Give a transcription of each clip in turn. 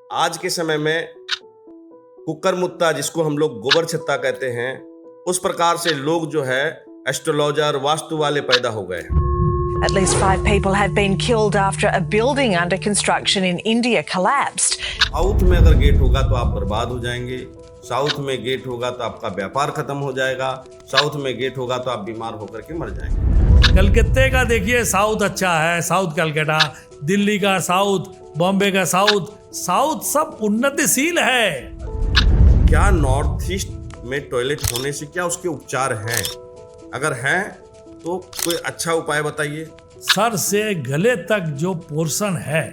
आज के समय में कुकर मुत्ता जिसको हम लोग गोबर छत्ता कहते हैं, उस प्रकार से लोग जो है एस्ट्रोलॉजर वास्तु वाले पैदा हो गए हैं। At least 5 people have been killed after a building under construction in India collapsed. South में अगर गेट होगा तो आप बर्बाद हो जाएंगे, साउथ में गेट होगा तो आपका व्यापार खत्म हो जाएगा, साउथ में गेट होगा तो आप बीमार होकर के मर जाएंगे। कलकत्ते का देखिए साउथ अच्छा है, साउथ कलकत्ता, दिल्ली का साउथ, बॉम्बे का साउथ, साउथ सब उन्नतिशील है। क्या नॉर्थ ईस्ट में टॉयलेट होने से क्या उसके उपचार हैं? अगर हैं तो कोई अच्छा उपाय बताइए। सर से गले तक जो पोर्शन है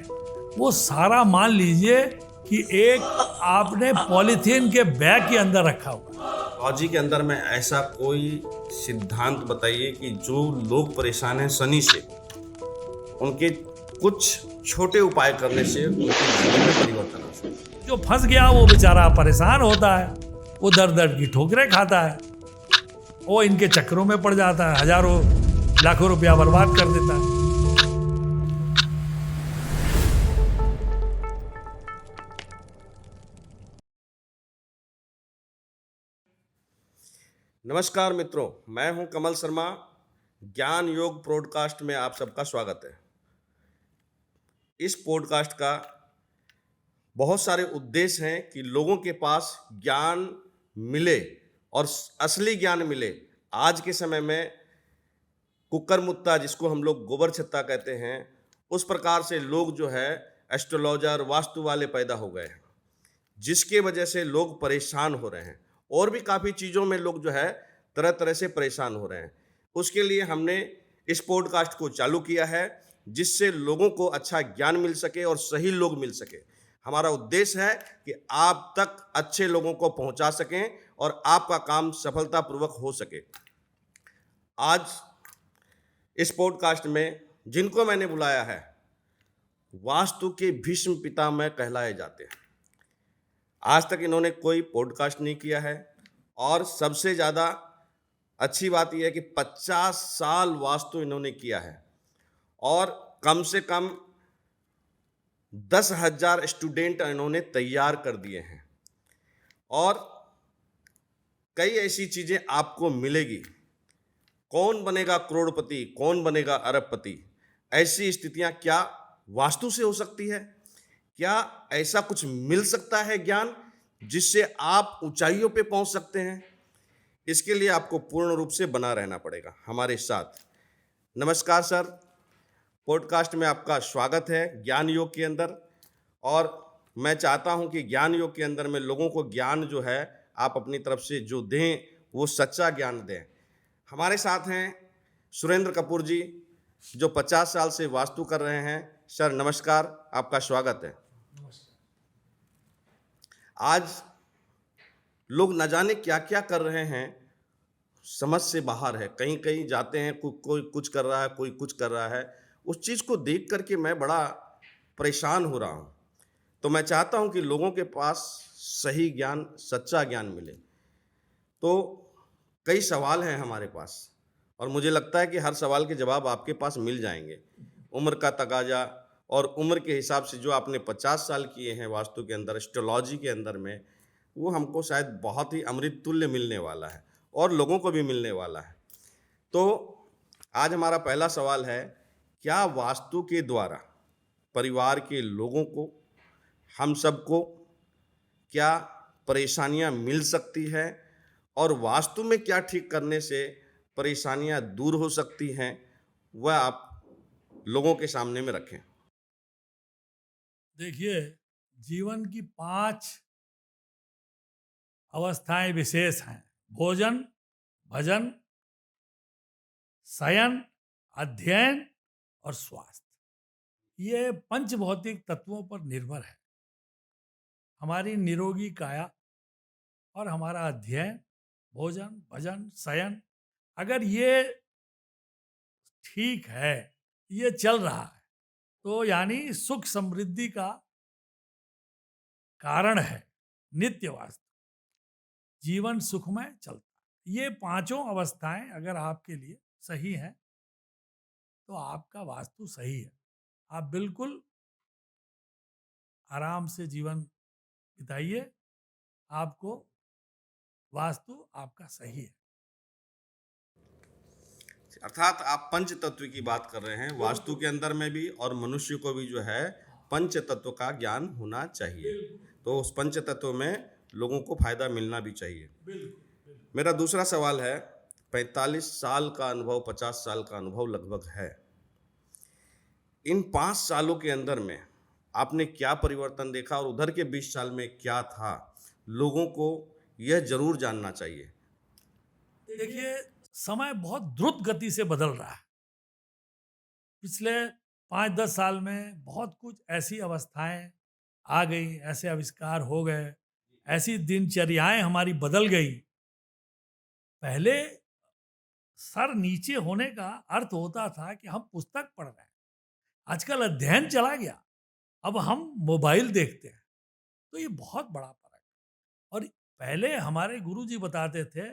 वो सारा मान लीजिए कि एक आपने पॉलीथीन के बैग के अंदर रखा हुआ। लॉजी के अंदर में ऐसा कोई सिद्धांत बताइए कि जो लोग परेशान हैं शनि से, उनके कुछ छोटे उपाय करने से उनके जीवन में परिवर्तन आ सके। जो फंस गया वो बेचारा परेशान होता है, वो दर दर की ठोकरें खाता है, वो इनके चक्करों में पड़ जाता है, हजारों लाखों रुपया बर्बाद कर देता है। नमस्कार मित्रों, मैं हूं कमल शर्मा। ज्ञान योग पॉडकास्ट में आप सबका स्वागत है। इस पॉडकास्ट का बहुत सारे उद्देश्य हैं कि लोगों के पास ज्ञान मिले और असली ज्ञान मिले। आज के समय में कुकर मुत्ता जिसको हम लोग गोबर छत्ता कहते हैं, उस प्रकार से लोग जो है एस्ट्रोलॉजर वास्तु वाले पैदा हो गए हैं, जिसके वजह से लोग परेशान हो रहे हैं। और भी काफ़ी चीज़ों में लोग जो है तरह तरह से परेशान हो रहे हैं। उसके लिए हमने इस पॉडकास्ट को चालू किया है, जिससे लोगों को अच्छा ज्ञान मिल सके और सही लोग मिल सके। हमारा उद्देश्य है कि आप तक अच्छे लोगों को पहुंचा सकें और आपका काम सफलतापूर्वक हो सके। आज इस पॉडकास्ट में जिनको मैंने बुलाया है, वास्तु के भीष्म पितामह कहलाए जाते हैं। आज तक इन्होंने कोई पॉडकास्ट नहीं किया है और सबसे ज़्यादा अच्छी बात यह है कि 50 साल वास्तु इन्होंने किया है और कम से कम 10,000 स्टूडेंट इन्होंने तैयार कर दिए हैं और कई ऐसी चीज़ें आपको मिलेगी। कौन बनेगा करोड़पति, कौन बनेगा अरबपति, ऐसी स्थितियां क्या वास्तु से हो सकती है? क्या ऐसा कुछ मिल सकता है ज्ञान जिससे आप ऊंचाइयों पे पहुंच सकते हैं? इसके लिए आपको पूर्ण रूप से बना रहना पड़ेगा हमारे साथ। नमस्कार सर, पॉडकास्ट में आपका स्वागत है ज्ञान योग के अंदर। और मैं चाहता हूं कि ज्ञान योग के अंदर में लोगों को ज्ञान जो है आप अपनी तरफ से जो दें वो सच्चा ज्ञान दें। हमारे साथ हैं सुरेंद्र कपूर जी, जो 50 साल से वास्तु कर रहे हैं। सर नमस्कार, आपका स्वागत है। आज लोग न जाने क्या क्या कर रहे हैं, समझ से बाहर है। कहीं कहीं जाते हैं, कोई कुछ कर रहा है, कोई कुछ कर रहा है। उस चीज़ को देख करके मैं बड़ा परेशान हो रहा हूँ। तो मैं चाहता हूँ कि लोगों के पास सही ज्ञान, सच्चा ज्ञान मिले। तो कई सवाल हैं हमारे पास और मुझे लगता है कि हर सवाल के जवाब आपके पास मिल जाएंगे। उम्र का तकाजा और उम्र के हिसाब से जो आपने 50 साल किए हैं वास्तु के अंदर, एस्ट्रोलॉजी के अंदर में, वो हमको शायद बहुत ही अमृत तुल्य मिलने वाला है और लोगों को भी मिलने वाला है। तो आज हमारा पहला सवाल है, क्या वास्तु के द्वारा परिवार के लोगों को, हम सबको क्या परेशानियां मिल सकती है और वास्तु में क्या ठीक करने से परेशानियां दूर हो सकती हैं, वह आप लोगों के सामने में रखें। देखिए, जीवन की 5 अवस्थाएं विशेष हैं: भोजन, भजन, शयन, अध्ययन और स्वास्थ्य। ये पंच भौतिक तत्वों पर निर्भर है। हमारी निरोगी काया और हमारा अध्ययन, भोजन, भजन, शयन, अगर ये ठीक है, ये चल रहा है, तो यानी सुख समृद्धि का कारण है। नित्य वास्तु जीवन सुखमय चलता है। ये 5 अवस्थाएं अगर आपके लिए सही हैं तो आपका वास्तु सही है। आप बिल्कुल आराम से जीवन बिताइए, आपको वास्तु आपका सही है। अर्थात आप पंच तत्व की बात कर रहे हैं, वास्तु के अंदर में भी और मनुष्य को भी जो है पंच तत्व का ज्ञान होना चाहिए, तो उस पंच तत्व में लोगों को फायदा मिलना भी चाहिए। मेरा दूसरा सवाल है, 45 साल का अनुभव, 50 साल का अनुभव लगभग है, इन 5 सालों के अंदर में आपने क्या परिवर्तन देखा और उधर के 20 साल में क्या था, लोगों को यह जरूर जानना चाहिए। देखिए, समय बहुत द्रुत गति से बदल रहा है। पिछले 5-10 साल में बहुत कुछ ऐसी अवस्थाएं आ गई, ऐसे आविष्कार हो गए, ऐसी दिनचर्याएं हमारी बदल गई। पहले सर नीचे होने का अर्थ होता था कि हम पुस्तक पढ़ रहे हैं, आजकल अध्ययन चला गया, अब हम मोबाइल देखते हैं। तो ये बहुत बड़ा फर्क है। और पहले हमारे गुरुजी बताते थे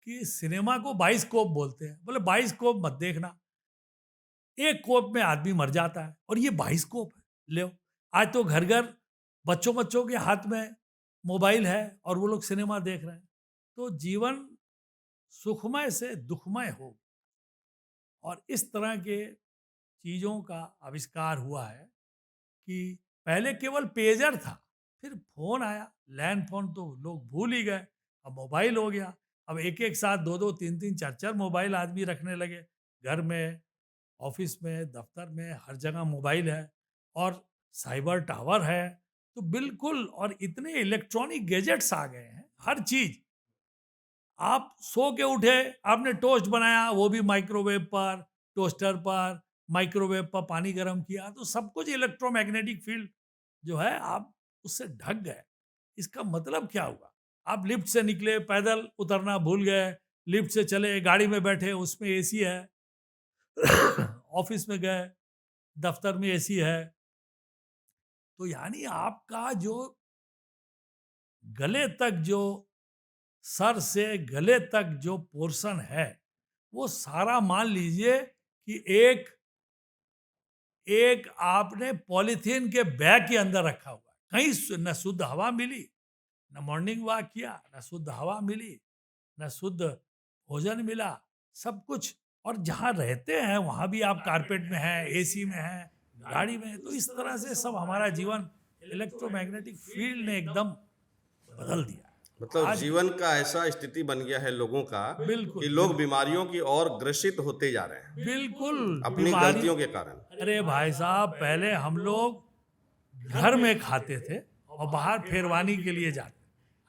कि सिनेमा को बाइस्कोप बोलते हैं, बोले बाइस्कोप मत देखना, एक कोप में आदमी मर जाता है, और ये बाइस्कोप है। ले, आज तो घर घर बच्चों बच्चों के हाथ में मोबाइल है और वो लोग सिनेमा देख रहे हैं। तो जीवन सुखमय से दुखमय हो, और इस तरह के चीज़ों का आविष्कार हुआ है कि पहले केवल पेजर था, फिर फोन आया, लैंड फोन तो लोग भूल ही गए, अब मोबाइल हो गया। अब एक एक साथ 2-2, 3-3, 4-4 मोबाइल आदमी रखने लगे, घर में, ऑफिस में, दफ्तर में, हर जगह मोबाइल है, और साइबर टावर है। तो बिल्कुल, और इतने इलेक्ट्रॉनिक गैजेट्स आ गए हैं, हर चीज। आप सो के उठे, आपने टोस्ट बनाया, वो भी माइक्रोवेव पर, टोस्टर पर, माइक्रोवेव पर पानी गर्म किया, तो सब कुछ इलेक्ट्रोमैग्नेटिक फील्ड जो है, आप उससे ढक गए। इसका मतलब क्या हुआ? आप लिफ्ट से निकले, पैदल उतरना भूल गए, लिफ्ट से चले, गाड़ी में बैठे, उसमें एसी है, ऑफिस में गए, दफ्तर में एसी है। तो यानी आपका जो गले तक, जो सर से गले तक जो पोर्शन है, वो सारा मान लीजिए कि एक एक आपने पॉलीथीन के बैग के अंदर रखा हुआ है। कहीं न शुद्ध हवा मिली, न मॉर्निंग वॉक किया, न शुद्ध हवा मिली, न शुद्ध भोजन मिला, सब कुछ। और जहाँ रहते हैं वहाँ भी आप कारपेट में हैं, एसी में हैं, गाड़ी में हैं। तो इस तरह से सब हमारा जीवन इलेक्ट्रोमैग्नेटिक फील्ड ने एकदम बदल दिया। मतलब आज जीवन का ऐसा स्थिति बन गया है लोगों का बिल्कुल, कि लोग बीमारियों की ओर ग्रसित होते जा रहे हैं बिल्कुल अपनी बीमारी। गलतियों के कारण। अरे भाई साहब, पहले हम लोग घर में खाते थे और बाहर फेरवानी के लिए जाते।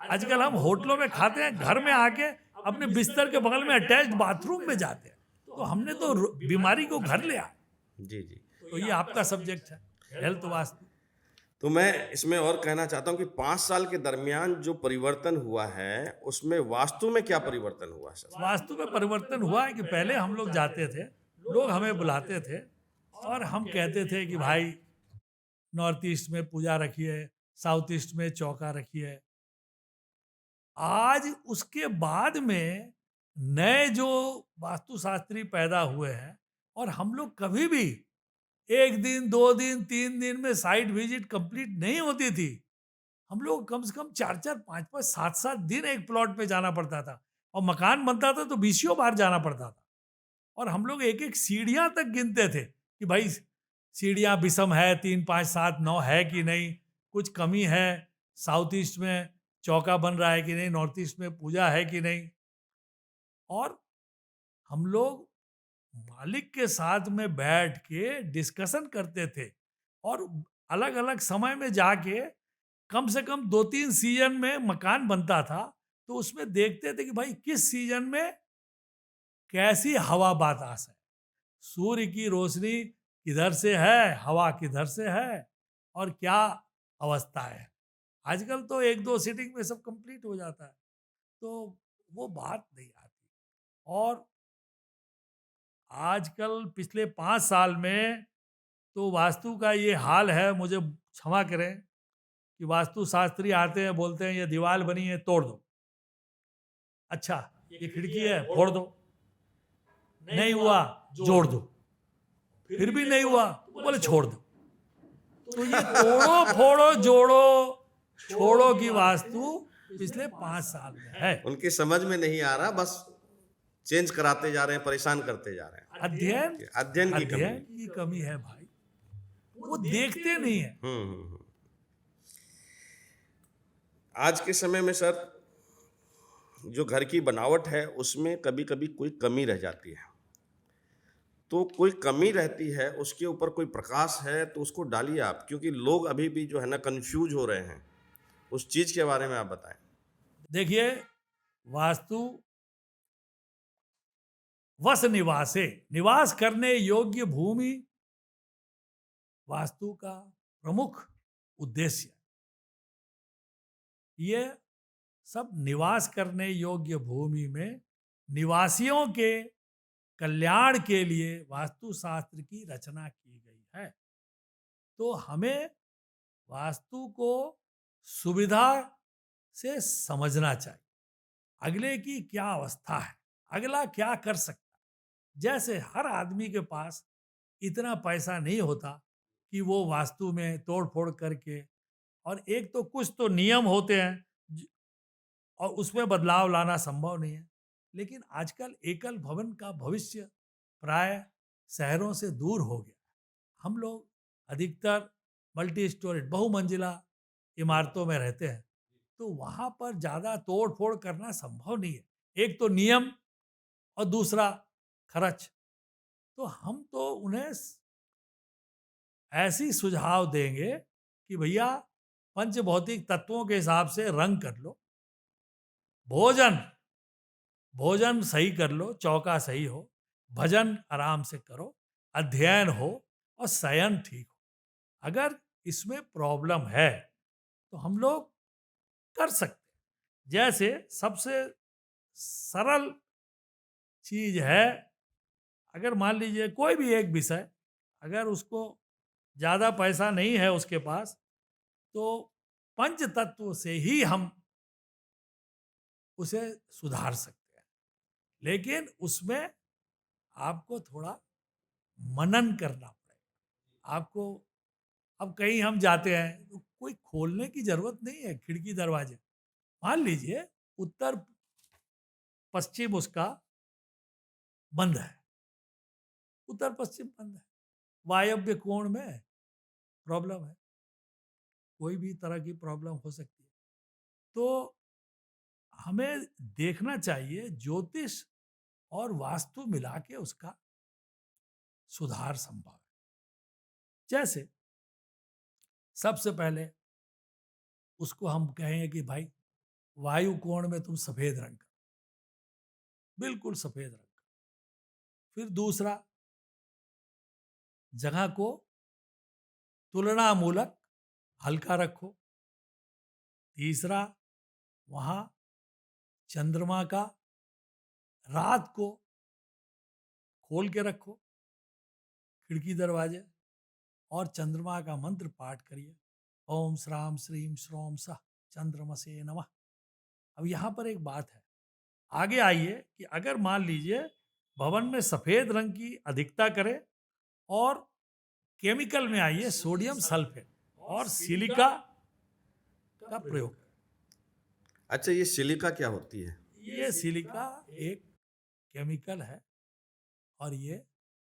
आजकल हम होटलों में खाते हैं, घर में आके अपने बिस्तर के बगल में अटैच्ड बाथरूम में जाते हैं। तो हमने तो बीमारी को घर ले आए। जी जी। तो ये आपका सब्जेक्ट है, हेल्थ वास्तु। तो मैं इसमें और कहना चाहता हूँ कि 5 साल के दरमियान जो परिवर्तन हुआ है, उसमें वास्तु में क्या परिवर्तन हुआ सर? वास्तु में परिवर्तन हुआ है कि पहले हम लोग जाते थे, लोग हमें बुलाते थे, और हम कहते थे कि भाई नॉर्थ ईस्ट में पूजा रखिए, साउथ ईस्ट में चौका रखिए। आज उसके बाद में नए जो वास्तुशास्त्री पैदा हुए हैं, और हम लोग कभी भी 1 दिन, 2 दिन, 3 दिन में साइट विजिट कंप्लीट नहीं होती थी। हम लोग कम से कम 4-4, 5-5, 7-7 दिन एक प्लॉट पे जाना पड़ता था, और मकान बनता था तो बीसियों बार जाना पड़ता था। और हम लोग एक एक सीढ़ियां तक गिनते थे कि भाई सीढ़ियां विषम है, 3, 5, 7, 9 है कि नहीं, कुछ कमी है, साउथ ईस्ट में चौका बन रहा है कि नहीं, नॉर्थ ईस्ट में पूजा है कि नहीं। और हम लोग मालिक के साथ में बैठ के डिस्कशन करते थे, और अलग अलग समय में जाके कम से कम 2-3 सीजन में मकान बनता था, तो उसमें देखते थे कि भाई किस सीजन में कैसी हवा बतास है, सूर्य की रोशनी किधर से है, हवा किधर से है, और क्या अवस्था है। आजकल तो 1-2 सीटिंग में सब कंप्लीट हो जाता है, तो वो बात नहीं आती। और आजकल पिछले 5 साल में तो वास्तु का ये हाल है, मुझे क्षमा करें, कि वास्तु शास्त्री आते हैं, बोलते हैं ये दीवार बनी है, तोड़ दो। अच्छा, ये खिड़की है, फोड़ दो। नहीं हुआ, जोड़ दो। फिर भी नहीं हुआ, बोले छोड़ दो। तो ये तोड़ो फोड़ो जोड़ो छोड़ो की वास्तु पिछले 5 साल में है। उनकी समझ में नहीं आ रहा, बस चेंज कराते जा रहे हैं, परेशान करते जा रहे हैं। अध्ययन की कमी। की कमी है भाई, वो देखते नहीं है। आज के समय में सर, जो घर की बनावट है उसमें कभी कभी कोई कमी रह जाती है, तो कोई कमी रहती है, उसके ऊपर कोई प्रकाश है तो उसको डालिए आप, क्योंकि लोग अभी भी जो है ना कंफ्यूज हो रहे हैं। उस चीज के बारे में आप बताएं। देखिए, वास्तु वस निवासे, निवास करने योग्य भूमि वास्तु का प्रमुख उद्देश्य। ये सब निवास करने योग्य भूमि में निवासियों के कल्याण के लिए वास्तुशास्त्र की रचना की गई है। तो हमें वास्तु को सुविधा से समझना चाहिए, अगले की क्या अवस्था है, अगला क्या कर सकता है। जैसे हर आदमी के पास इतना पैसा नहीं होता कि वो वास्तु में तोड़ फोड़ करके, और एक तो कुछ तो नियम होते हैं और उसमें बदलाव लाना संभव नहीं है। लेकिन आजकल एकल भवन का भविष्य प्राय शहरों से दूर हो गया। हम लोग अधिकतर मल्टी स्टोरेड बहुमंजिला इमारतों में रहते हैं, तो वहाँ पर ज़्यादा तोड़ फोड़ करना संभव नहीं है। एक तो नियम और दूसरा खर्च। तो हम तो उन्हें ऐसी सुझाव देंगे कि भैया पंच भौतिक तत्वों के हिसाब से रंग कर लो, भोजन सही कर लो, चौका सही हो, भजन आराम से करो, अध्ययन हो और शयन ठीक हो। अगर इसमें प्रॉब्लम है तो हम लोग कर सकते हैं। जैसे सबसे सरल चीज है, अगर मान लीजिए कोई भी एक विषय, अगर उसको ज्यादा पैसा नहीं है उसके पास, तो पंच तत्व से ही हम उसे सुधार सकते हैं। लेकिन उसमें आपको थोड़ा मनन करना पड़ेगा। आपको, अब कहीं हम जाते हैं तो कोई खोलने की जरूरत नहीं है खिड़की दरवाजे। मान लीजिए उत्तर पश्चिम उसका बंद है, उत्तर पश्चिम बंद है, वायव्य कोण में प्रॉब्लम है, कोई भी तरह की प्रॉब्लम हो सकती है। तो हमें देखना चाहिए, ज्योतिष और वास्तु मिला के उसका सुधार संभव है। जैसे सबसे पहले उसको हम कहेंगे कि भाई वायु कोण में तुम सफेद रंग करो, बिल्कुल सफेद रंग करो। फिर दूसरा, जगह को तुलनामूलक हल्का रखो। तीसरा, वहां चंद्रमा का रात को खोल के रखो खिड़की दरवाजे, और चंद्रमा का मंत्र पाठ करिए, ओम श्राम श्रीम श्रोम सह चंद्रमसे नमः। अब यहाँ पर एक बात है, आगे आइए कि अगर मान लीजिए भवन में सफेद रंग की अधिकता करे और केमिकल में आइए सोडियम सल्फेट और सिलिका का प्रयोग करें। अच्छा, ये सिलिका क्या होती है? ये सिलिका एक केमिकल है और ये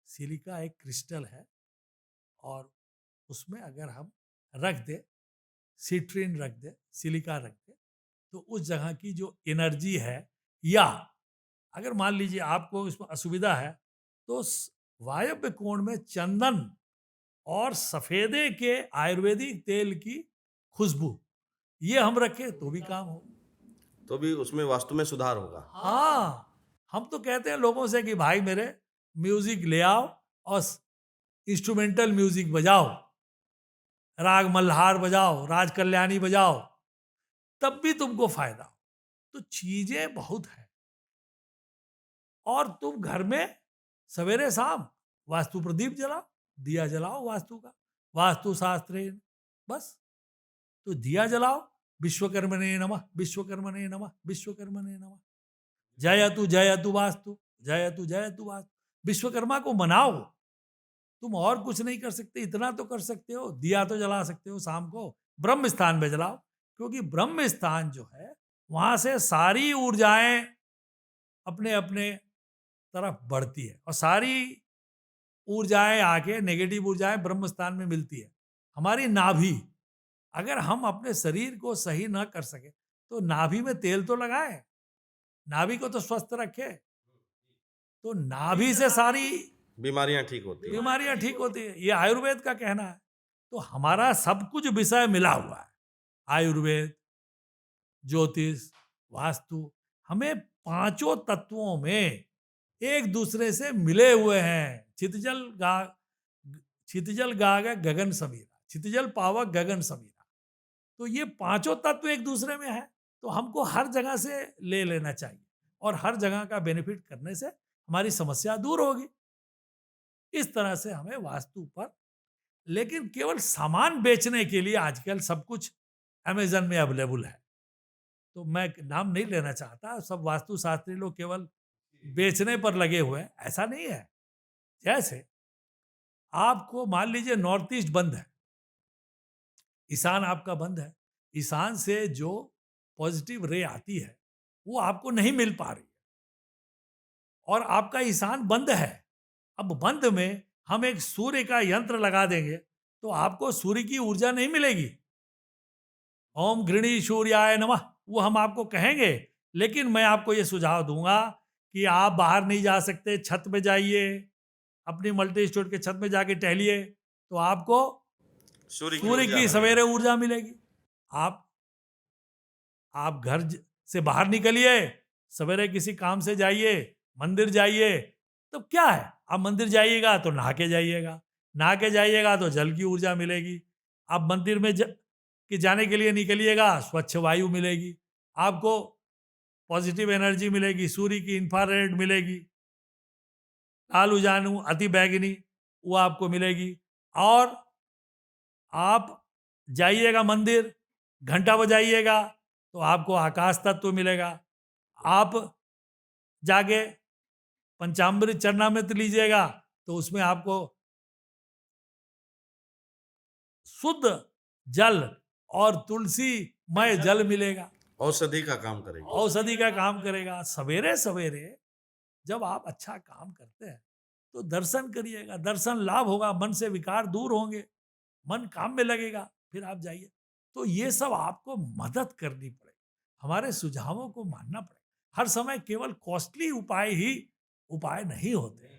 सिलिका एक क्रिस्टल है, और उसमें अगर हम रख दे, सिट्रीन रख दे, सिलिका रख दे, तो उस जगह की जो एनर्जी है, या अगर मान लीजिए आपको इसमें असुविधा है, तो वायव्य कोण में चंदन और सफेदे के आयुर्वेदिक तेल की खुशबू, ये हम रखें तो भी काम हो, तो भी उसमें वास्तु में सुधार होगा। हाँ, हम तो कहते हैं लोगों से कि भाई मेरे म्यूजिक ले आओ और इंस्ट्रूमेंटल म्यूजिक बजाओ, राग मल्हार बजाओ, राज कल्याणी बजाओ, तब भी तुमको फायदा हो। तो चीजें बहुत है, और तुम घर में सवेरे शाम वास्तु प्रदीप जलाओ, दिया जलाओ वास्तु का, वास्तु शास्त्रे बस। तो दिया जलाओ, विश्वकर्मणे नमः, विश्वकर्मणे नमः, विश्वकर्मणे नमः, जयतु जयतु वास्तु, जयतु जयतु वास्तु। विश्वकर्मा को मनाओ, तुम और कुछ नहीं कर सकते, इतना तो कर सकते हो, दिया तो जला सकते हो शाम को, ब्रह्म स्थान में जलाओ, क्योंकि ब्रह्म स्थान जो है वहां से सारी ऊर्जाएं अपने अपने तरफ बढ़ती है और सारी ऊर्जाएं आके नेगेटिव ऊर्जाएं ब्रह्म स्थान में मिलती है। हमारी नाभि, अगर हम अपने शरीर को सही ना कर सके तो नाभि में तेल तो लगाए, नाभि को तो स्वस्थ रखे, तो नाभि से सारी बीमारियां ठीक होती हैं। बीमारियां ठीक होती है, ये आयुर्वेद का कहना है। तो हमारा सब कुछ विषय मिला हुआ है, आयुर्वेद, ज्योतिष, वास्तु, हमें पांचों तत्वों में एक दूसरे से मिले हुए हैं। छितजल गाग गगन समीरा, छितजल पावक गगन समीरा। तो ये पांचों तत्व एक दूसरे में है, तो हमको हर जगह से ले लेना चाहिए और हर जगह का बेनिफिट करने से हमारी समस्या दूर होगी। इस तरह से हमें वास्तु पर, लेकिन केवल सामान बेचने के लिए आजकल सब कुछ अमेजन में अवेलेबल है, तो मैं नाम नहीं लेना चाहता, सब वास्तु शास्त्री लोग केवल बेचने पर लगे हुए हैं, ऐसा नहीं है। जैसे आपको मान लीजिए नॉर्थ ईस्ट बंद है, ईशान आपका बंद है, ईशान से जो पॉजिटिव रे आती है वो आपको नहीं मिल पा रही है और आपका ईशान बंद है। अब बंद में हम एक सूर्य का यंत्र लगा देंगे तो आपको सूर्य की ऊर्जा नहीं मिलेगी। ओम घृणी सूर्याय नमः वो हम आपको कहेंगे, लेकिन मैं आपको ये सुझाव दूंगा कि आप बाहर नहीं जा सकते, छत पे जाइए, अपनी मल्टी स्टोर के छत में जाके टहलिए, तो आपको सूर्य सूर्य ऊर्जा की है। सवेरे ऊर्जा मिलेगी। आप घर से बाहर निकलिए, सवेरे किसी काम से जाइए, मंदिर जाइए, तो क्या है, आप मंदिर जाइएगा तो नहा के जाइएगा, नहा के जाइएगा तो जल की ऊर्जा मिलेगी। आप मंदिर में कि जाने के लिए निकलिएगा, स्वच्छ वायु मिलेगी, आपको पॉजिटिव एनर्जी मिलेगी, सूर्य की इंफ्रारेड मिलेगी, लाल उजानू अति बैगनी वो आपको मिलेगी। और आप जाइएगा मंदिर, घंटा बजाइएगा तो आपको आकाश तत्व मिलेगा। आप जाके पंचामृत चरणामृत लीजिएगा तो उसमें आपको शुद्ध जल और तुलसीमय जल मिलेगा, औषधि का काम करेगी। औषधि का काम करेगा। सवेरे सवेरे जब आप अच्छा काम करते हैं तो दर्शन करिएगा, दर्शन लाभ होगा, मन से विकार दूर होंगे, मन काम में लगेगा, फिर आप जाइए। तो ये सब आपको मदद करनी पड़ेगी, हमारे सुझावों को मानना पड़ेगा। हर समय केवल कॉस्टली उपाय ही उपाय नहीं होते।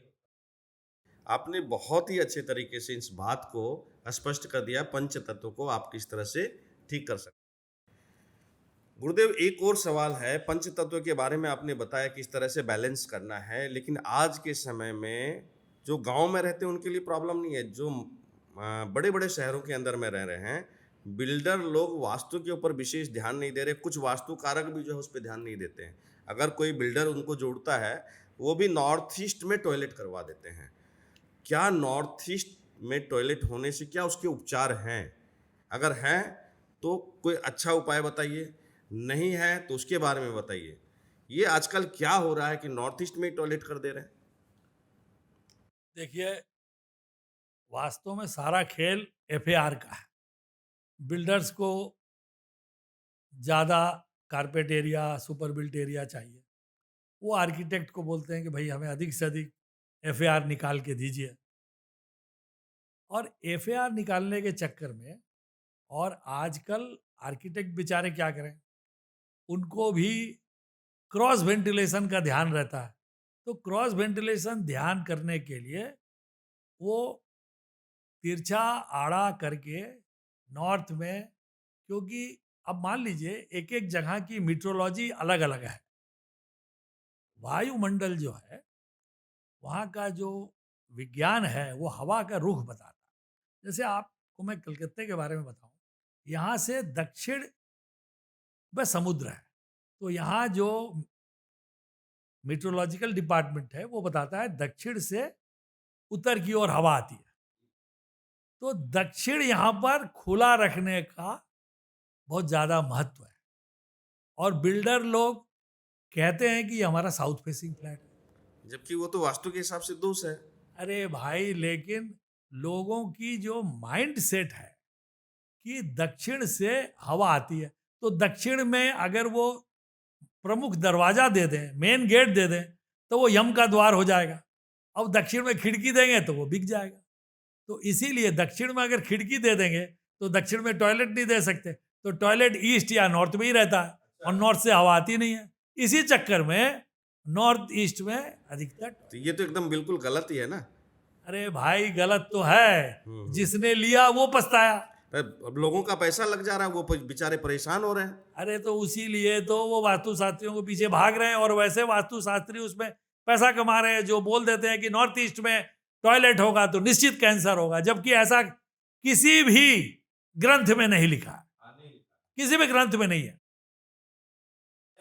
आपने बहुत ही अच्छे तरीके से इस बात को स्पष्ट कर दिया, पंच तत्व को आप किस तरह से ठीक कर सकते हैं। गुरुदेव, एक और सवाल है, पंच तत्व के बारे में आपने बताया किस तरह से बैलेंस करना है, लेकिन आज के समय में जो गांव में रहते हैं उनके लिए प्रॉब्लम नहीं है, जो बड़े बड़े शहरों के अंदर में रह रहे हैं, बिल्डर लोग वास्तु के ऊपर विशेष ध्यान नहीं दे रहे, कुछ वास्तु कारक भी जो है उस पर ध्यान नहीं देते हैं। अगर कोई बिल्डर उनको जोड़ता है, वो भी नॉर्थ ईस्ट में टॉयलेट करवा देते हैं। क्या नॉर्थ ईस्ट में टॉयलेट होने से क्या उसके उपचार हैं? अगर हैं तो कोई अच्छा उपाय बताइए, नहीं है तो उसके बारे में बताइए। ये आजकल क्या हो रहा है कि नॉर्थ ईस्ट में टॉयलेट कर दे रहे हैं? देखिए, वास्तव में सारा खेल एफएआर का है। बिल्डर्स को ज़्यादा carpet area, super built area चाहिए, वो आर्किटेक्ट को बोलते हैं कि भाई हमें अधिक से अधिक एफएआर निकाल के दीजिए। और एफएआर निकालने के चक्कर में, और आजकल आर्किटेक्ट बेचारे क्या करें, उनको भी क्रॉस वेंटिलेशन का ध्यान रहता है। तो क्रॉस वेंटिलेशन ध्यान करने के लिए वो तिरछा आड़ा करके नॉर्थ में, क्योंकि अब मान लीजिए एक एक जगह की मीट्रोलॉजी अलग अलग है, वायुमंडल जो है वहाँ का जो विज्ञान है वो हवा का रुख बताता है। जैसे आपको मैं कलकत्ते के बारे में बताऊं, यहाँ से दक्षिण में समुद्र है, तो यहाँ जो मीट्रोलॉजिकल डिपार्टमेंट है वो बताता है दक्षिण से उत्तर की ओर हवा आती है, तो दक्षिण यहाँ पर खुला रखने का बहुत ज़्यादा महत्व है। और बिल्डर लोग कहते हैं कि ये हमारा साउथ फेसिंग फ्लैट है। जबकि वो तो वास्तु के हिसाब से दोष है। अरे भाई, लेकिन लोगों की जो माइंड सेट है कि दक्षिण से हवा आती है, तो दक्षिण में अगर वो प्रमुख दरवाजा दे दें, मेन गेट दे दें, तो वो यम का द्वार हो जाएगा। अब दक्षिण में खिड़की देंगे तो वो बिक जाएगा। तो इसीलिए दक्षिण में अगर खिड़की दे देंगे तो दक्षिण में टॉयलेट नहीं दे सकते, तो टॉयलेट ईस्ट या नॉर्थ में ही रहता है और नॉर्थ से हवा आती नहीं है। इसी चक्कर में नॉर्थ ईस्ट में अधिकतर। तो ये तो एकदम बिल्कुल गलत ही है ना। अरे भाई गलत तो है, जिसने लिया वो पछताया। अब लोगों का पैसा लग जा रहा है, वो बेचारे परेशान हो रहे हैं। अरे तो उसी लिए तो वो वास्तुशास्त्रियों को पीछे भाग रहे हैं, और वैसे वास्तुशास्त्री उसमें पैसा कमा रहे हैं, जो बोल देते हैं कि नॉर्थ ईस्ट में टॉयलेट होगा तो निश्चित कैंसर होगा, जबकि ऐसा किसी भी ग्रंथ में नहीं लिखा है, किसी भी ग्रंथ में नहीं है।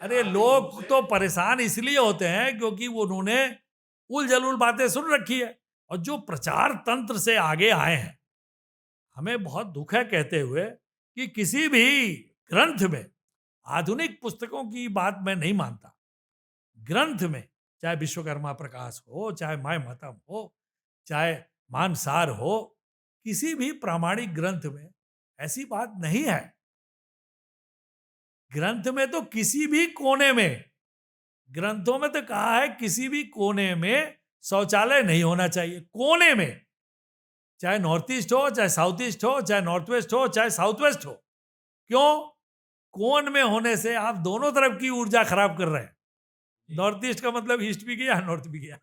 अरे लोग तो परेशान इसलिए होते हैं क्योंकि वो उन्होंने उल जलूल बातें सुन रखी है, और जो प्रचार तंत्र से आगे आए हैं, हमें बहुत दुख है कहते हुए कि किसी भी ग्रंथ में, आधुनिक पुस्तकों की बात मैं नहीं मानता, ग्रंथ में चाहे विश्वकर्मा प्रकाश हो, चाहे माय महतम हो, चाहे मानसार हो, किसी भी प्रामाणिक ग्रंथ में ऐसी बात नहीं है। ग्रंथ में तो किसी भी कोने में, ग्रंथों में तो कहा है किसी भी कोने में शौचालय नहीं होना चाहिए। कोने में, चाहे नॉर्थ ईस्ट हो, चाहे साउथ ईस्ट हो, चाहे नॉर्थ वेस्ट हो, चाहे साउथ वेस्ट हो। क्यों? कोन में होने से आप दोनों तरफ की ऊर्जा खराब कर रहे हैं। नॉर्थ ईस्ट का मतलब ईस्ट भी गया, नॉर्थ भी गया।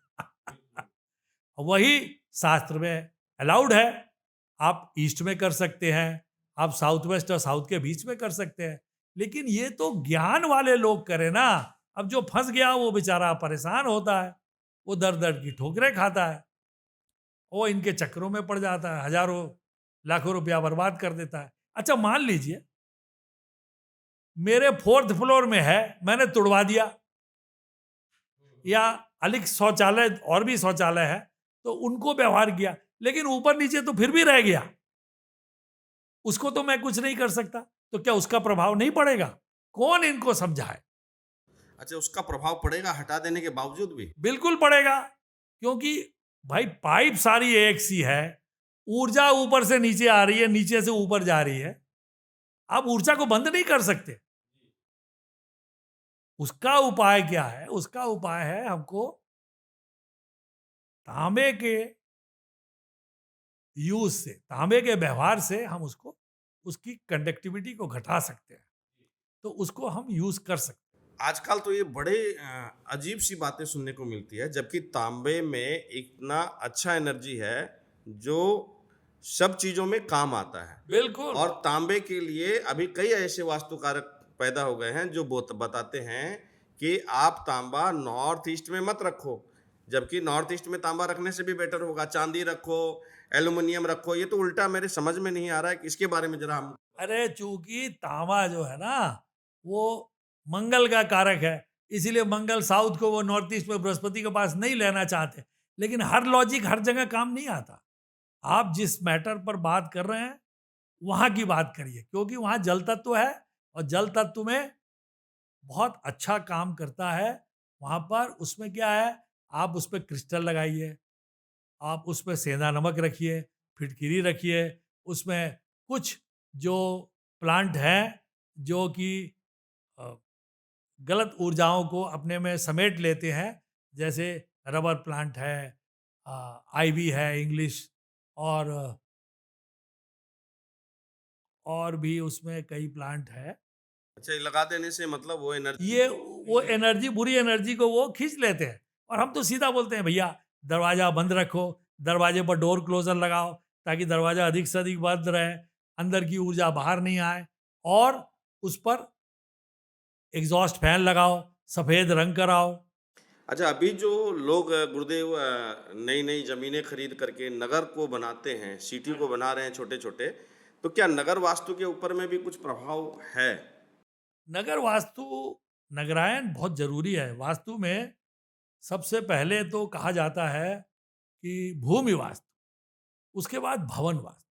वही शास्त्र में अलाउड है। आप ईस्ट में कर सकते हैं, आप साउथ वेस्ट और साउथ के बीच में कर सकते हैं, लेकिन ये तो ज्ञान वाले लोग करें ना। अब जो फंस गया वो बेचारा परेशान होता है, वो दर दर की ठोकरें खाता है, वो इनके चक्करों में पड़ जाता है, हजारों लाखों रुपया बर्बाद कर देता है। अच्छा मान लीजिए मेरे 4th फ्लोर में है, मैंने तुड़वा दिया, या अधिक शौचालय और भी शौचालय है तो उनको व्यवहार किया, लेकिन ऊपर नीचे तो फिर भी रह गया, उसको तो मैं कुछ नहीं कर सकता, तो क्या उसका प्रभाव नहीं पड़ेगा? कौन इनको समझाए? अच्छा, उसका प्रभाव पड़ेगा हटा देने के बावजूद भी? बिल्कुल पड़ेगा, क्योंकि भाई पाइप सारी एक सी है, ऊर्जा ऊपर से नीचे आ रही है, नीचे से ऊपर जा रही है, आप ऊर्जा को बंद नहीं कर सकते। उसका उपाय क्या है? उसका उपाय है हमको तांबे के यूज से, तांबे के व्यवहार से हम उसको, उसकी कंडक्टिविटी को घटा सकते हैं, तो उसको हम यूज कर सकते हैं। आजकल तो ये बड़े अजीब सी बातें सुनने को मिलती है, जबकि तांबे में इतना अच्छा एनर्जी है जो सब चीजों में काम आता है। बिल्कुल। और तांबे के लिए अभी कई ऐसे वास्तुकारक पैदा हो गए हैं जो बताते हैं कि आप तांबा नॉर्थ ईस्ट में मत रखो, जबकि नॉर्थ ईस्ट में तांबा रखने से भी बेटर होगा। चांदी रखो, एल्युमिनियम रखो, ये तो उल्टा मेरे समझ में नहीं आ रहा है कि इसके बारे में जरा हम। अरे चूंकि तांबा जो है ना वो मंगल का कारक है, इसीलिए मंगल साउथ को वो नॉर्थ ईस्ट में बृहस्पति के पास नहीं लेना चाहते, लेकिन हर लॉजिक हर जगह काम नहीं आता। आप जिस मैटर पर बात कर रहे हैं वहां की बात करिए, क्योंकि वहां जल तत्व है और जल तत्व में बहुत अच्छा काम करता है। वहां पर उसमें क्या है, आप उस पर क्रिस्टल लगाइए, आप उस पर सेंधा नमक रखिए, फिटकिरी रखिए, उसमें कुछ जो प्लांट हैं जो कि गलत ऊर्जाओं को अपने में समेट लेते हैं, जैसे रबर प्लांट है, आईवी है इंग्लिश, और भी उसमें कई प्लांट है। अच्छा, ये लगा देने से मतलब वो एनर्जी, ये वो एनर्जी, बुरी एनर्जी को वो खींच लेते हैं। और हम तो सीधा बोलते हैं भैया दरवाजा बंद रखो, दरवाजे पर डोर क्लोजर लगाओ ताकि दरवाजा अधिक से अधिक बंद रहे, अंदर की ऊर्जा बाहर नहीं आए, और उस पर एग्जॉस्ट फैन लगाओ, सफेद रंग कराओ। अच्छा, अभी जो लोग गुरुदेव नई नई जमीनें खरीद करके नगर को बनाते हैं, सिटी को बना रहे हैं छोटे छोटे, तो क्या नगर वास्तु के ऊपर में भी कुछ प्रभाव है? नगर वास्तु, नगरायन बहुत जरूरी है। वास्तु में सबसे पहले तो कहा जाता है कि भूमि वास्तु, उसके बाद भवन वास्तु,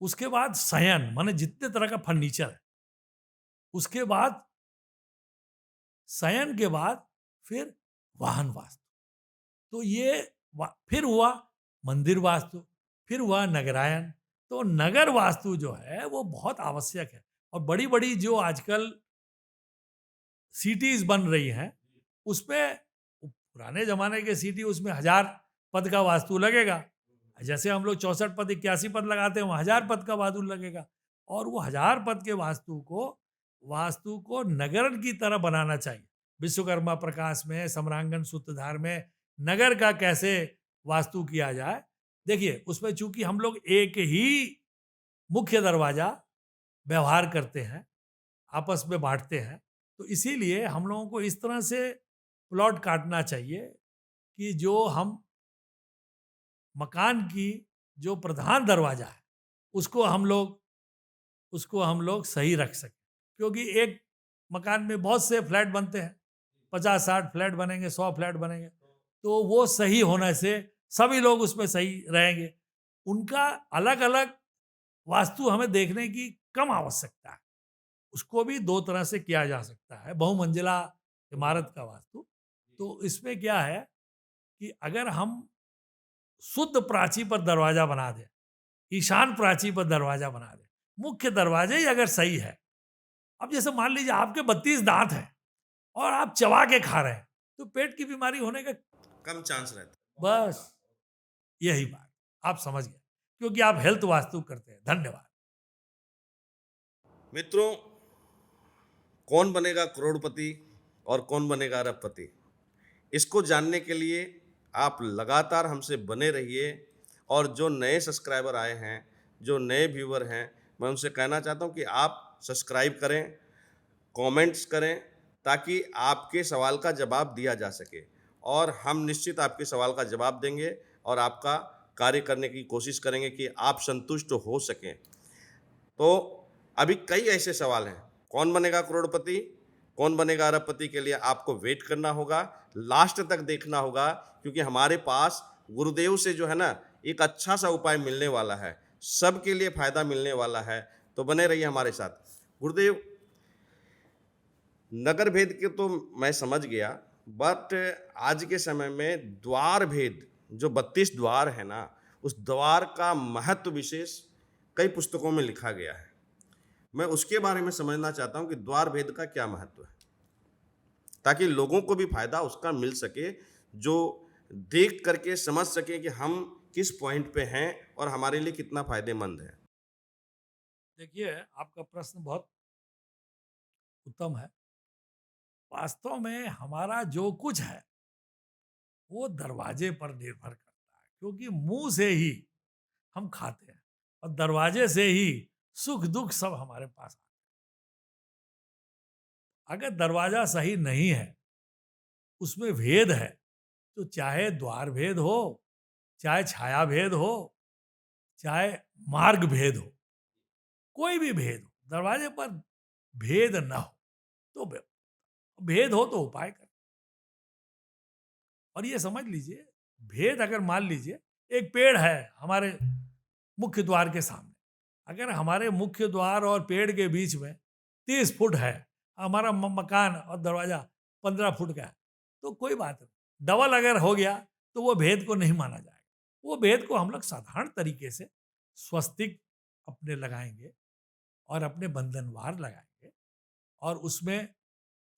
उसके बाद शयन माने जितने तरह का फर्नीचर है, उसके बाद शयन के बाद फिर वाहन वास्तु। तो ये फिर हुआ मंदिर वास्तु, फिर हुआ नगरायन। तो नगर वास्तु जो है वो बहुत आवश्यक है। और बड़ी बड़ी जो आजकल सिटीज बन रही हैं उसमें पुराने जमाने के सिटी उसमें 1000 पद का वास्तु लगेगा। जैसे हम लोग 64 पद 81 पद लगाते हैं, वहाँ 1000 पद का वास्तु लगेगा। और वो 1000 पद के वास्तु को नगर की तरह बनाना चाहिए। विश्वकर्मा प्रकाश में, सम्रांगण सूत्रधार में नगर का कैसे वास्तु किया जाए। देखिए उसमें चूंकि हम लोग एक ही मुख्य दरवाजा व्यवहार करते हैं, आपस में बांटते हैं, तो इसीलिए हम लोगों को इस तरह से प्लॉट काटना चाहिए कि जो हम मकान की जो प्रधान दरवाजा है उसको हम लोग सही रख सकें। क्योंकि एक मकान में बहुत से फ्लैट बनते हैं, 50-60 फ्लैट बनेंगे, 100 फ्लैट बनेंगे, तो वो सही होने से सभी लोग उसमें सही रहेंगे। उनका अलग अलग वास्तु हमें देखने की कम आवश्यकता है। उसको भी दो तरह से किया जा सकता है। बहुमंजिला इमारत का वास्तु, तो इसमें क्या है कि अगर हम शुद्ध प्राची पर दरवाजा बना दें, ईशान प्राची पर दरवाजा बना दें, मुख्य दरवाजे ही अगर सही है। अब जैसे मान लीजिए आपके 32 दांत हैं और आप चबा के खा रहे हैं, तो पेट की बीमारी होने का कम चांस रहता है। बस यही बात आप समझ गए, क्योंकि आप हेल्थ वास्तु करते हैं। धन्यवाद। मित्रों, कौन बनेगा करोड़पति और कौन बनेगा अरबपति, इसको जानने के लिए आप लगातार हमसे बने रहिए। और जो नए सब्सक्राइबर आए हैं, जो नए व्यूवर हैं, मैं उनसे कहना चाहता हूं कि आप सब्सक्राइब करें, कमेंट्स करें, ताकि आपके सवाल का जवाब दिया जा सके। और हम निश्चित आपके सवाल का जवाब देंगे और आपका कार्य करने की कोशिश करेंगे कि आप संतुष्ट हो सकें। तो अभी कई ऐसे सवाल हैं, कौन बनेगा करोड़पति, कौन बनेगा अरबपति, के लिए आपको वेट करना होगा, लास्ट तक देखना होगा, क्योंकि हमारे पास गुरुदेव से जो है ना एक अच्छा सा उपाय मिलने वाला है, सबके लिए फायदा मिलने वाला है। तो बने रहिए हमारे साथ। गुरुदेव, नगर भेद के तो मैं समझ गया, बट आज के समय में द्वार भेद, जो 32 द्वार है ना, उस द्वार का महत्व विशेष कई पुस्तकों में लिखा गया है। मैं उसके बारे में समझना चाहता हूं कि द्वार भेद का क्या महत्व है, ताकि लोगों को भी फायदा उसका मिल सके, जो देख करके समझ सके कि हम किस पॉइंट पे हैं और हमारे लिए कितना फायदेमंद है। देखिए आपका प्रश्न बहुत उत्तम है। वास्तव में हमारा जो कुछ है वो दरवाजे पर निर्भर करता है, क्योंकि मुंह से ही हम खाते हैं और दरवाजे से ही सुख दुख सब हमारे पास आता है। अगर दरवाजा सही नहीं है, उसमें भेद है, तो चाहे द्वार भेद हो, चाहे छाया भेद हो, चाहे मार्ग भेद हो, कोई भी भेद हो, दरवाजे पर भेद ना हो तो भेद हो तो उपाय कर। और ये समझ लीजिए, भेद अगर मान लीजिए एक पेड़ है हमारे मुख्य द्वार के सामने, अगर हमारे मुख्य द्वार और पेड़ के बीच में 30 फुट है, हमारा मकान और दरवाजा 15 फुट का है, तो कोई बात नहीं। डबल अगर हो गया तो वो भेद को नहीं माना जाएगा। वो भेद को हम लोग साधारण तरीके से स्वस्तिक अपने लगाएंगे और अपने बंधनवार लगाएंगे, और उसमें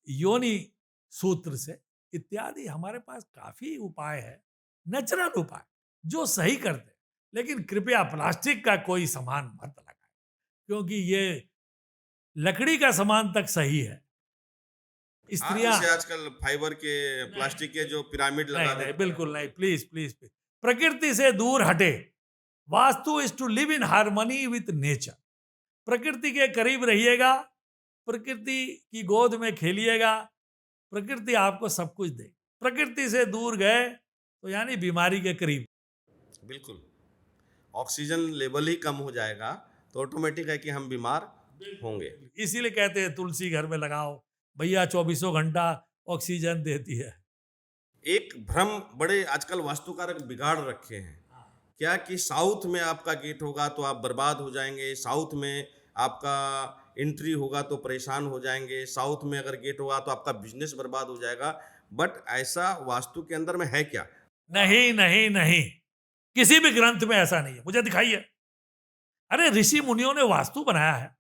योनि सूत्र से इत्यादि हमारे पास काफी उपाय है, नेचुरल उपाय जो सही कर दे। लेकिन कृपया प्लास्टिक का कोई सामान मत लगाएं, क्योंकि ये लकड़ी का सामान तक सही है। स्त्रियां जैसे आजकल फाइबर के, प्लास्टिक के जो पिरामिड लगा नहीं देते नहीं, हैं। बिल्कुल नहीं, प्लीज प्लीज प्लीज। प्रकृति से दूर हटे। Vastu is to live in harmony with nature. प्रकृति के करीब रहिएगा, प्रकृति की गोद में खेलिएगा, प्रकृति आपको सब कुछ दे। प्रकृति से दूर गए तो यानी बीमारी के करीब। बिल्कुल, ऑक्सीजन लेवल ही कम हो जाएगा तो ऑटोमेटिक है कि हम बीमार होंगे। इसीलिए कहते हैं तुलसी घर में लगाओ, भैया 24 घंटा ऑक्सीजन देती है। एक भ्रम बड़े आजकल वास्तुकारक बिगाड़ रखे हैं, क्या कि साउथ में आपका गेट होगा तो आप बर्बाद हो जाएंगे, साउथ में आपका एंट्री होगा तो परेशान हो जाएंगे, साउथ में अगर गेट होगा तो आपका बिजनेस बर्बाद हो जाएगा। बट ऐसा वास्तु के अंदर में है क्या? नहीं नहीं नहीं, किसी भी ग्रंथ में ऐसा नहीं है, मुझे दिखाइए। अरे ऋषि मुनियों ने वास्तु बनाया है,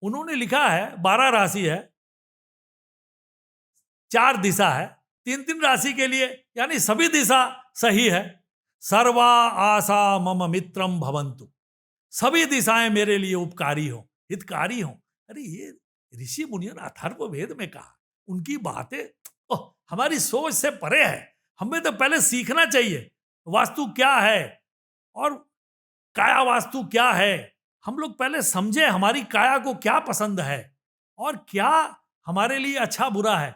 उन्होंने लिखा है 12 राशि है, 4 दिशा है, 3 राशि के लिए, यानी सभी दिशा सही है। सर्वा आशा मम मित्रम भवन्तु, सभी दिशाएं मेरे लिए उपकारी हो, हितकारी हो। अरे ये ऋषि मुनियों ने अथर्ववेद में कहा, उनकी बातें हमारी सोच से परे है। हमें तो पहले सीखना चाहिए वास्तु क्या है और काया वास्तु क्या है। हम लोग पहले समझे हमारी काया को क्या पसंद है और क्या हमारे लिए अच्छा बुरा है।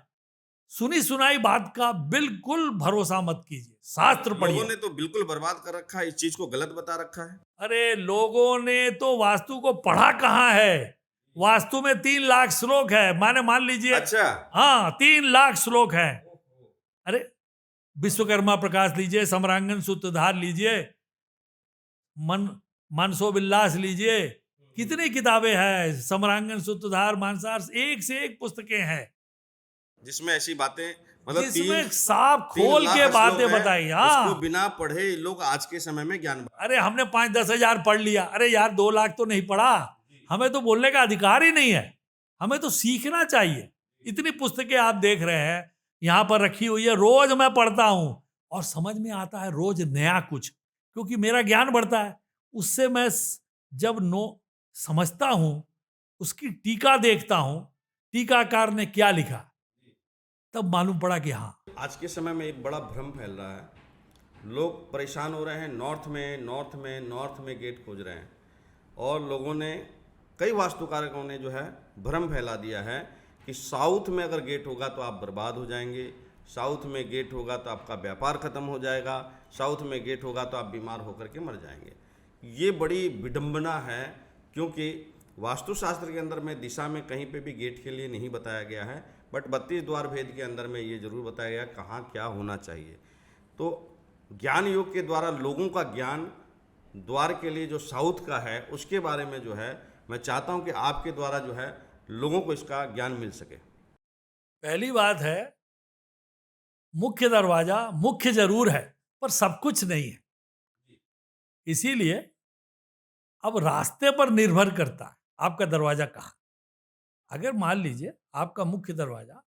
सुनी सुनाई बात का बिल्कुल भरोसा मत कीजिए, शास्त्र लोगों पढ़िए। ने तो बिल्कुल बर्बाद कर रखा है, इस चीज को गलत बता रखा है। अरे लोगों ने तो वास्तु को पढ़ा कहाँ है। वास्तु में 3 लाख श्लोक है, माने मान लीजिए। अच्छा, हाँ 3 लाख श्लोक है। अरे विश्वकर्मा प्रकाश लीजिए, सम्रांगण सूत्रधार लीजिए, मनसो विलास लीजिए, कितनी किताबें हैं। सम्रांगण सूत्रधार, मानसार, एक से एक पुस्तकें हैं जिसमें ऐसी बातें, मतलब जिसमें साफ 3 खोल लाख के श्लोक बातें हैं, बताई। उसको हाँ बिना पढ़े लोग आज के समय में ज्ञान अरे हमने 5-10 हजार पढ़ लिया, अरे यार 2 लाख तो नहीं पढ़ा। हमें तो बोलने का अधिकार ही नहीं है, हमें तो सीखना चाहिए। इतनी पुस्तकें आप देख रहे हैं यहाँ पर रखी हुई है, रोज मैं पढ़ता हूँ और समझ में आता है रोज नया कुछ, क्योंकि मेरा ज्ञान बढ़ता है। उससे मैं जब समझता हूँ, उसकी टीका देखता हूँ, टीकाकार ने क्या लिखा, तब मालूम पड़ा कि हाँ। आज के समय में एक बड़ा भ्रम फैल रहा है। लोग परेशान हो रहे हैं, नॉर्थ में गेट खोज रहे हैं, और लोगों ने, कई वास्तुकारकों ने जो है भ्रम फैला दिया है कि साउथ में अगर गेट होगा तो आप बर्बाद हो जाएंगे, साउथ में गेट होगा तो आपका व्यापार खत्म हो जाएगा, साउथ में गेट होगा तो आप बीमार होकर के मर जाएंगे। ये बड़ी विडंबना है, क्योंकि वास्तुशास्त्र के अंदर में दिशा में कहीं पे भी गेट के लिए नहीं बताया गया है, बट 32 द्वार भेद के अंदर में ये जरूर बताया गया कहाँ क्या होना चाहिए। तो ज्ञान योग के द्वारा लोगों का ज्ञान द्वार के लिए जो साउथ का है उसके बारे में जो है मैं चाहता हूं कि आपके द्वारा जो है लोगों को इसका ज्ञान मिल सके। पहली बात है, मुख्य दरवाजा मुख्य जरूर है पर सब कुछ नहीं है, इसीलिए अब रास्ते पर निर्भर करता है आपका दरवाजा कहाँ। अगर मान लीजिए आपका मुख्य दरवाजा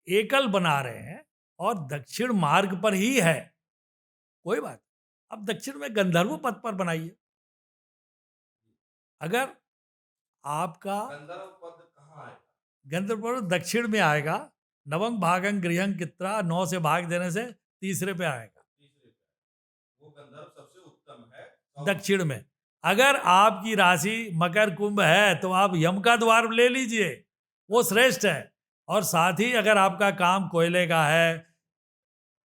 एकल बना रहे हैं और दक्षिण मार्ग पर ही है, कोई बात, अब दक्षिण में गंधर्व पथ पर बनाइए। अगर आपका गंधर्व पथ दक्षिण में आएगा, नवंग भागं गृहं कित्रा, 9 से भाग देने से तीसरे पे आएगा, वो गंधर्व सबसे उत्तम है दक्षिण में। अगर आपकी राशि मकर कुंभ है तो आप यम का द्वार ले लीजिए, वो श्रेष्ठ है। और साथ ही अगर आपका काम कोयले का है,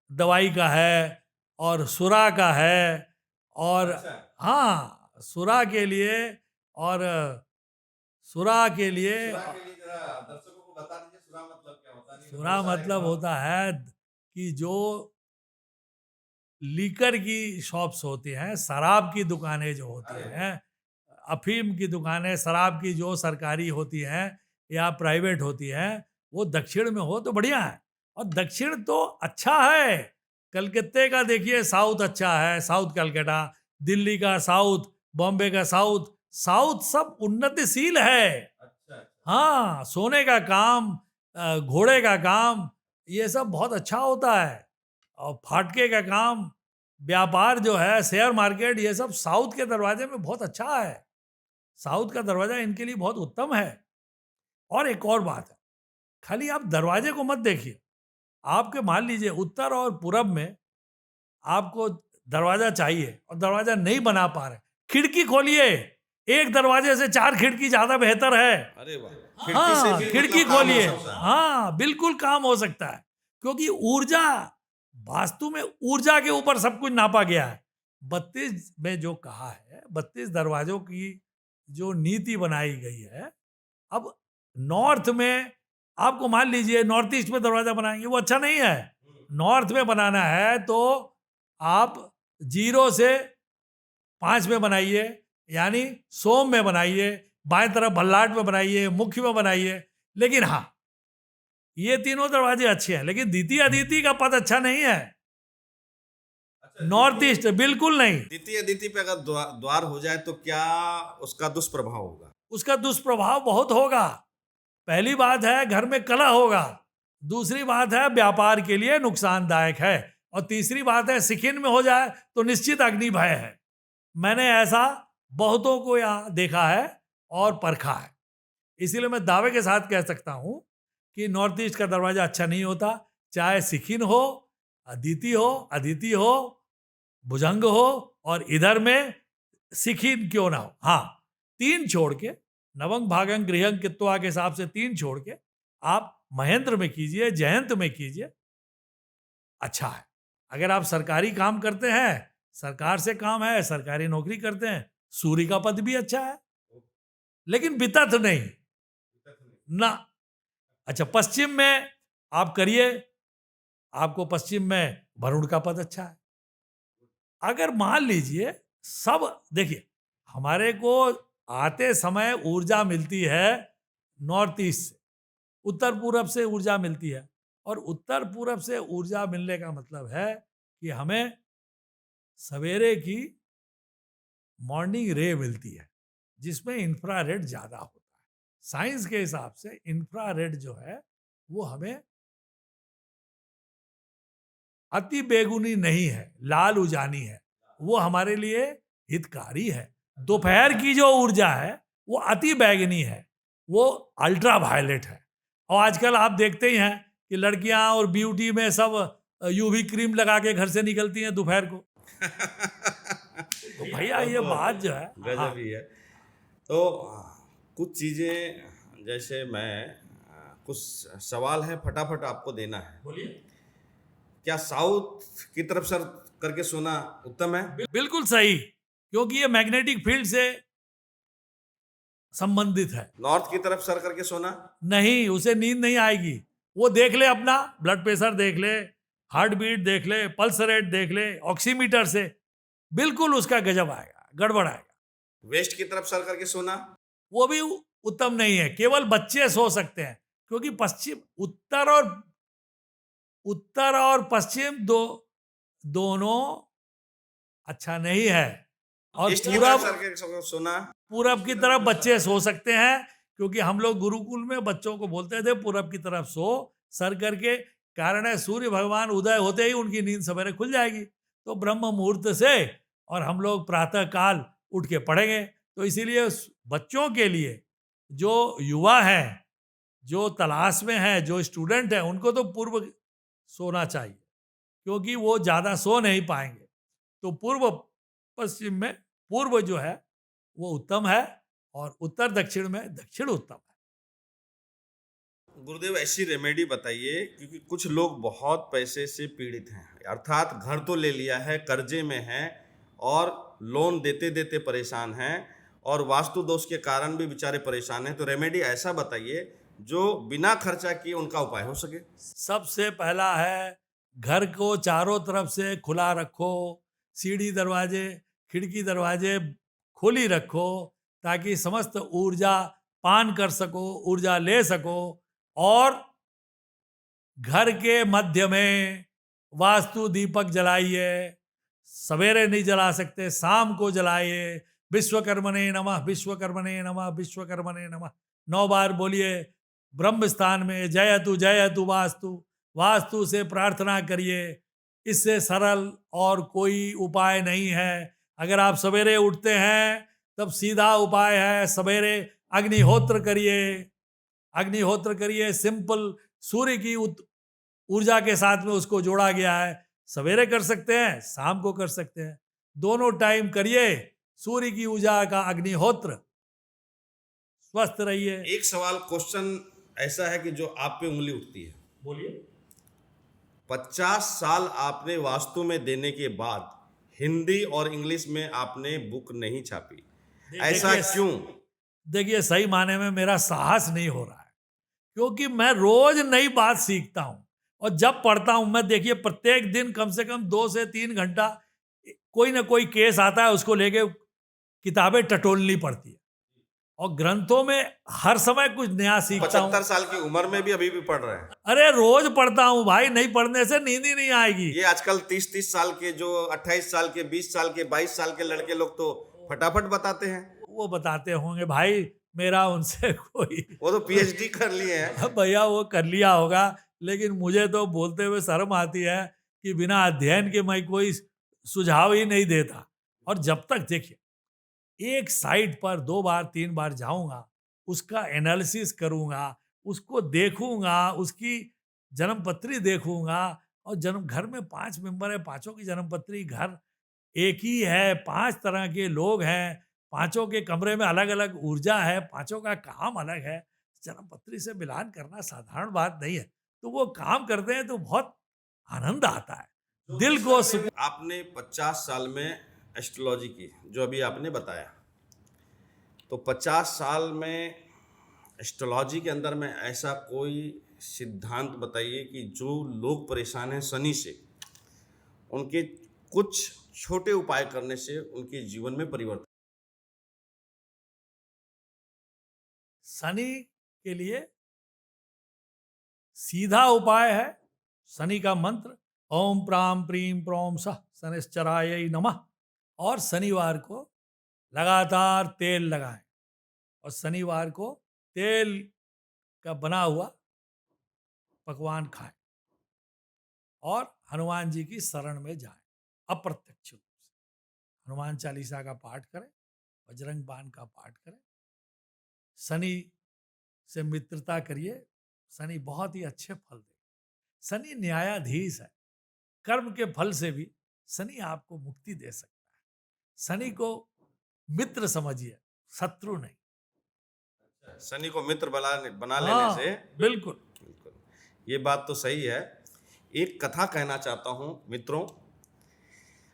दवाई का है और सुरा का है, और हाँ सुरा के लिए, और सुरा के लिए दर्शकों को बता दीजिए सुरा मतलब क्या होता है। सुरा मतलब होता है कि जो लीकर की शॉप्स होती हैं, शराब की दुकानें जो होती हैं, अफीम की दुकानें, शराब की जो सरकारी होती हैं या प्राइवेट होती हैं, वो दक्षिण में हो तो बढ़िया है। और दक्षिण तो अच्छा है, कलकत्ते का देखिए साउथ अच्छा है, साउथ कलकत्ता, दिल्ली का साउथ, बॉम्बे का साउथ, साउथ सब उन्नतिशील है। हाँ सोने का काम, घोड़े का काम, ये सब बहुत अच्छा होता है। और फाटके का काम, व्यापार जो है, शेयर मार्केट, ये सब साउथ के दरवाजे में बहुत अच्छा है। साउथ का दरवाजा इनके लिए बहुत उत्तम है। और एक और बात है, खाली आप दरवाजे को मत देखिए, आपके मान लीजिए उत्तर और पूरब में आपको दरवाजा चाहिए और दरवाजा नहीं बना पा रहे, खिड़की खोलिए, एक दरवाजे से 4 खिड़की ज्यादा बेहतर है। अरे वाह, हाँ खिड़की मतलब काम खोलिए, हो सकता है। हाँ बिल्कुल काम हो सकता है, क्योंकि ऊर्जा, वास्तु में ऊर्जा के ऊपर सब कुछ नापा गया है। 32 में जो कहा है, 32 दरवाजों की जो नीति बनाई गई है, अब नॉर्थ में आपको मान लीजिए नॉर्थ ईस्ट में दरवाजा बनाएंगे, वो अच्छा नहीं है। नॉर्थ में बनाना है तो आप 0 से 5 में बनाइए, यानी सोम में बनाइए, बाएं तरफ भल्लाट में बनाइए, मुख्य में बनाइए। लेकिन हाँ ये तीनों दरवाजे अच्छे हैं, लेकिन द्वितीय अदिति का पद अच्छा नहीं है। नॉर्थ ईस्ट बिल्कुल नहीं। द्वितीय पे अगर द्वार हो जाए तो क्या उसका दुष्प्रभाव होगा? उसका दुष्प्रभाव बहुत होगा। पहली बात है घर में कलह होगा, दूसरी बात है व्यापार के लिए नुकसानदायक है, और तीसरी बात है सिखिन में हो जाए तो निश्चित अग्नि भय है। मैंने ऐसा बहुतों को यहाँ देखा है और परखा है, इसीलिए मैं दावे के साथ कह सकता हूं कि नॉर्थ ईस्ट का दरवाजा अच्छा नहीं होता, चाहे सिखिन हो, अदिति हो, भुजंग हो, और इधर में सिखिन क्यों ना हो। हाँ, 3 छोड़ के, नवंग भागंग गृहंग कित्वा के हिसाब से 3 छोड़ के आप महेंद्र में कीजिए, जयंत में कीजिए, अच्छा है। अगर आप सरकारी काम करते हैं, सरकार से काम है, सरकारी नौकरी करते हैं, सूर्य का पद भी अच्छा है, लेकिन वितथ नहीं ना। अच्छा, पश्चिम में आप करिए, आपको पश्चिम में वरुण का पद अच्छा है। अगर मान लीजिए सब, देखिए हमारे को आते समय ऊर्जा मिलती है नॉर्थ ईस्ट से, उत्तर पूरब से ऊर्जा मिलती है, और उत्तर पूरब से ऊर्जा मिलने का मतलब है कि हमें सवेरे की मॉर्निंग रे मिलती है जिसमें इंफ्रारेड ज्यादा होता है। साइंस के हिसाब से इंफ्रारेड जो है वो हमें अति बेगुनी नहीं है, लाल उजानी है, वो हमारे लिए हितकारी है। दोपहर की जो ऊर्जा है वो अति बैगनी है, वो अल्ट्रा वायलेट है। और आजकल आप देखते ही हैं कि लड़कियां और ब्यूटी में सब यूवी क्रीम लगा के घर से निकलती हैं दोपहर को। तो भैया ये बात जो है, गजब ही है। तो कुछ चीजें, जैसे मैं कुछ सवाल है फटाफट आपको देना है। बोलिए। क्या साउथ की तरफ सर करके सोना उत्तम है? बिल्कुल सही, क्योंकि ये मैग्नेटिक फील्ड से संबंधित है। नॉर्थ की तरफ सर करके सोना? नहीं, उसे नींद नहीं आएगी। वो देख ले, अपना ब्लड प्रेशर देख ले, हार्ट बीट देख ले, पल्स रेट देख ले, ऑक्सीमीटर से बिल्कुल उसका गजब आएगा, गड़बड़ आएगा। वेस्ट की तरफ सर करके सोना? वो भी उत्तम नहीं है, केवल बच्चे सो सकते हैं, क्योंकि पश्चिम, उत्तर और पश्चिम दोनों अच्छा नहीं है। और ईस्ट की तरफ पूरब, सर करके सोना? पूरब की तरफ बच्चे सो सकते हैं, क्योंकि हम लोग गुरुकुल में बच्चों को बोलते थे पूरब की तरफ सो सर करके। कारण है सूर्य भगवान उदय होते ही उनकी नींद सवेरे खुल जाएगी, तो ब्रह्म मुहूर्त से, और हम लोग प्रातः काल उठ के पढ़ेंगे। तो इसीलिए बच्चों के लिए, जो युवा हैं, जो तलाश में हैं, जो स्टूडेंट हैं, उनको तो पूर्व सोना चाहिए, क्योंकि वो ज़्यादा सो नहीं पाएंगे। तो पूर्व पश्चिम में पूर्व जो है वो उत्तम है, और उत्तर दक्षिण में दक्षिण उत्तम है। गुरुदेव ऐसी रेमेडी बताइए, क्योंकि कुछ लोग बहुत पैसे से पीड़ित हैं, अर्थात घर तो ले लिया है, कर्जे में हैं, और लोन देते देते परेशान हैं, और वास्तु दोष के कारण भी बेचारे परेशान हैं। तो रेमेडी ऐसा बताइए जो बिना खर्चा किए उनका उपाय हो सके। सबसे पहला है, घर को चारों तरफ से खुला रखो, सीढ़ी दरवाजे खिड़की दरवाजे खोली रखो, ताकि समस्त ऊर्जा पान कर सको, ऊर्जा ले सको। और घर के मध्य में वास्तु दीपक जलाइए, सवेरे नहीं जला सकते, शाम को जलाइए। विश्वकर्मणे नमः, विश्वकर्मणे नमः, विश्वकर्मणे नमः 9 बार बोलिए। ब्रह्म स्थान में जयतु जयतु वास्तु, वास्तु से प्रार्थना करिए। इससे सरल और कोई उपाय नहीं है। अगर आप सवेरे उठते हैं तब सीधा उपाय है, सवेरे अग्निहोत्र करिए, अग्निहोत्र करिए, सिंपल। सूर्य की ऊर्जा के साथ में उसको जोड़ा गया है, सवेरे कर सकते हैं, शाम को कर सकते हैं, दोनों टाइम करिए सूर्य की ऊर्जा का अग्निहोत्र। स्वस्थ रहिए। एक सवाल, क्वेश्चन ऐसा है कि जो आप पे उंगली उठती है। बोलिए। 50 साल आपने वास्तु में देने के बाद हिंदी और इंग्लिश में आपने बुक नहीं छापी, ऐसा क्यों? देखिए, सही माने में मेरा साहस नहीं हो रहा है, क्योंकि मैं रोज नई बात सीखता हूं, और जब पढ़ता हूं मैं, देखिए प्रत्येक दिन कम से कम 2 से 3 घंटा कोई ना कोई केस आता है, उसको लेके किताबें टटोलनी पड़ती है। और ग्रंथों में हर समय कुछ नया सीखता हूँ। 75 साल की उम्र में भी अभी भी पढ़ रहे हैं। अरे रोज पढ़ता हूँ भाई, नहीं पढ़ने से नींद ही नहीं आएगी। ये आजकल 30-30 साल के, जो 28 साल के, 20 साल के, 22 साल के लड़के लोग तो फटाफट बताते हैं। वो बताते होंगे भाई, मेरा उनसे कोई वो तो पीएचडी कर लिए हैं। भैया वो कर लिया होगा, लेकिन मुझे तो बोलते हुए शर्म आती है कि बिना अध्ययन के मैं कोई सुझाव ही नहीं देता। और जब तक देखिए एक साइट पर 2 बार 3 बार जाऊंगा, उसका एनालिसिस करूंगा, उसको देखूंगा, उसकी जन्मपत्री देखूंगा, और जन्म घर में 5 मेंबर है, पांचों की जन्मपत्री घर एक ही है, 5 तरह के लोग हैं, पांचों के कमरे में अलग अलग ऊर्जा है, पांचों का काम अलग है। जन्मपत्री से मिलान करना साधारण बात नहीं है। तो वो काम करते हैं तो बहुत आनंद आता है, दिल को सुकून। आपने 50 साल में एस्ट्रोलॉजी की, जो अभी आपने बताया, तो 50 साल में एस्ट्रोलॉजी के अंदर में ऐसा कोई सिद्धांत बताइए कि जो लोग परेशान हैं शनि से, उनके कुछ छोटे उपाय करने से उनके जीवन में परिवर्तन। शनि के लिए सीधा उपाय है, शनि का मंत्र ओम प्राम प्रीम प्रोम सह शनिश्चराय नमः। और शनिवार को लगातार तेल लगाएं, और शनिवार को तेल का बना हुआ पकवान खाएं, और हनुमान जी की शरण में जाएं अप्रत्यक्ष रूप से। हनुमान चालीसा का पाठ करें, बजरंग बाण का पाठ करें, शनि से मित्रता करिए, शनि बहुत ही अच्छे फल दे। शनि न्यायाधीश है, कर्म के फल से भी शनि आपको मुक्ति दे सकता है। शनि को मित्र समझिए, शत्रु नहीं। शनि को मित्र बना लेने हाँ, से बिल्कुल। बिल्कुल, ये बात तो सही है। एक कथा कहना चाहता हूं मित्रों।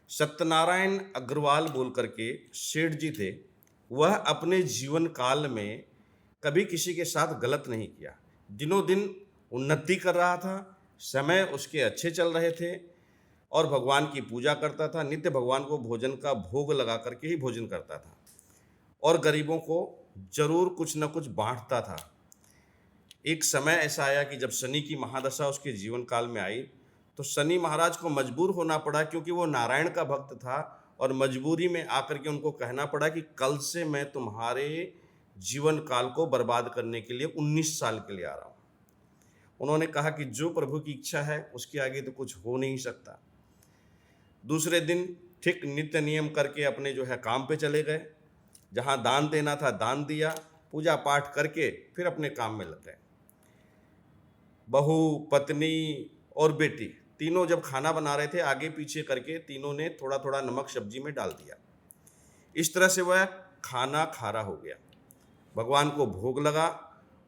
सत्यनारायण अग्रवाल बोल करके सेठ जी थे। वह अपने जीवन काल में कभी किसी के साथ गलत नहीं किया, दिनों दिन उन्नति कर रहा था, समय उसके अच्छे चल रहे थे, और भगवान की पूजा करता था, नित्य भगवान को भोजन का भोग लगा करके ही भोजन करता था, और गरीबों को जरूर कुछ न कुछ बांटता था। एक समय ऐसा आया कि जब शनि की महादशा उसके जीवन काल में आई, तो शनि महाराज को मजबूर होना पड़ा, क्योंकि वो नारायण का भक्त था, और मजबूरी में आकर के उनको कहना पड़ा कि कल से मैं तुम्हारे जीवन काल को बर्बाद करने के लिए 19 साल के लिए आ रहा हूँ। उन्होंने कहा कि जो प्रभु की इच्छा है उसके आगे तो कुछ हो नहीं सकता। दूसरे दिन ठीक नित्य नियम करके अपने जो है काम पे चले गए, जहाँ दान देना था दान दिया, पूजा पाठ करके फिर अपने काम में लग गए। बहू, पत्नी और बेटी तीनों जब खाना बना रहे थे, आगे पीछे करके तीनों ने थोड़ा थोड़ा नमक सब्जी में डाल दिया। इस तरह से वह खाना खारा हो गया, भगवान को भोग लगा,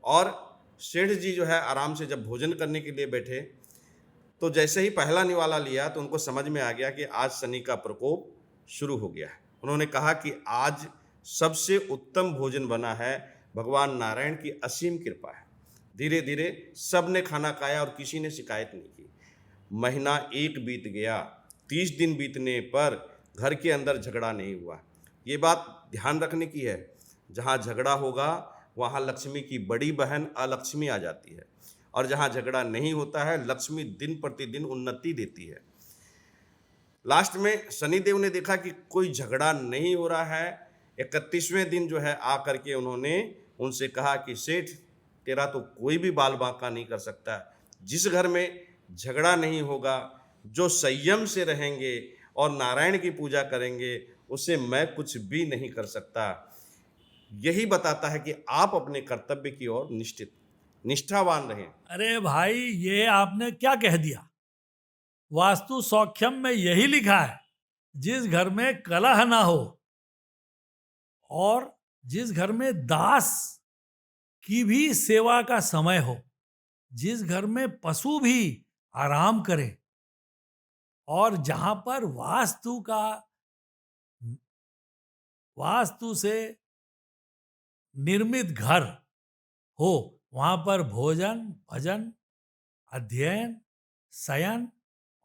और सेठ जी जो है आराम से जब भोजन करने के लिए बैठे, तो जैसे ही पहला निवाला लिया तो उनको समझ में आ गया कि आज शनि का प्रकोप शुरू हो गया है। उन्होंने कहा कि आज सबसे उत्तम भोजन बना है, भगवान नारायण की असीम कृपा है। धीरे धीरे सब ने खाना खाया और किसी ने शिकायत नहीं की। महीना एक बीत गया, 30 दिन बीतने पर घर के अंदर झगड़ा नहीं हुआ। ये बात ध्यान रखने की है, जहाँ झगड़ा होगा वहाँ लक्ष्मी की बड़ी बहन अलक्ष्मी आ जाती है, और जहाँ झगड़ा नहीं होता है लक्ष्मी दिन प्रतिदिन उन्नति देती है। लास्ट में शनिदेव ने देखा कि कोई झगड़ा नहीं हो रहा है। 31वें दिन जो है आ करके उन्होंने उनसे कहा कि सेठ, तेरा तो कोई भी बाल बांका नहीं कर सकता। जिस घर में झगड़ा नहीं होगा, जो संयम से रहेंगे और नारायण की पूजा करेंगे, उसे मैं कुछ भी नहीं कर सकता। यही बताता है कि आप अपने कर्तव्य की ओर निष्ठावान रहें। अरे भाई, ये आपने क्या कह दिया? वास्तु सौख्यम में यही लिखा है, जिस घर में कलह ना हो और जिस घर में दास की भी सेवा का समय हो, जिस घर में पशु भी आराम करे, और जहां पर वास्तु से निर्मित घर हो, वहां पर भोजन, भजन, अध्ययन, शयन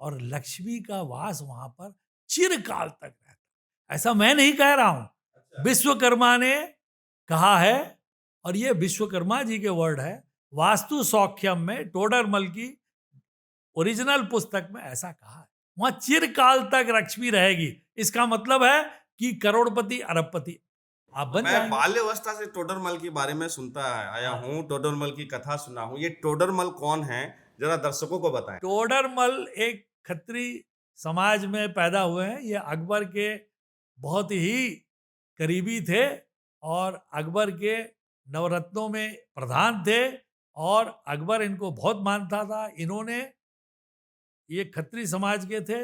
और लक्ष्मी का वास वहां पर चिरकाल तक रहता। ऐसा मैं नहीं कह रहा हूं, विश्वकर्मा ने कहा है, और ये विश्वकर्मा जी के वर्ड है, वास्तु सौख्यम में टोडरमल की ओरिजिनल पुस्तक में ऐसा कहा है। वहां चिरकाल तक लक्ष्मी रहेगी। इसका मतलब है कि करोड़पति अरबपति आप बन मैं जाएंगे। बाल्यवस्था से टोडरमल के बारे में सुनता आया हूँ, टोडरमल की कथा सुना हूँ। ये टोडरमल कौन है, जरा दर्शकों को बताएं। टोडरमल एक खत्री समाज में पैदा हुए हैं। ये अकबर के बहुत ही करीबी थे और अकबर के नवरत्नों में प्रधान थे और अकबर इनको बहुत मानता था। इन्होंने, ये खत्री समाज के थे,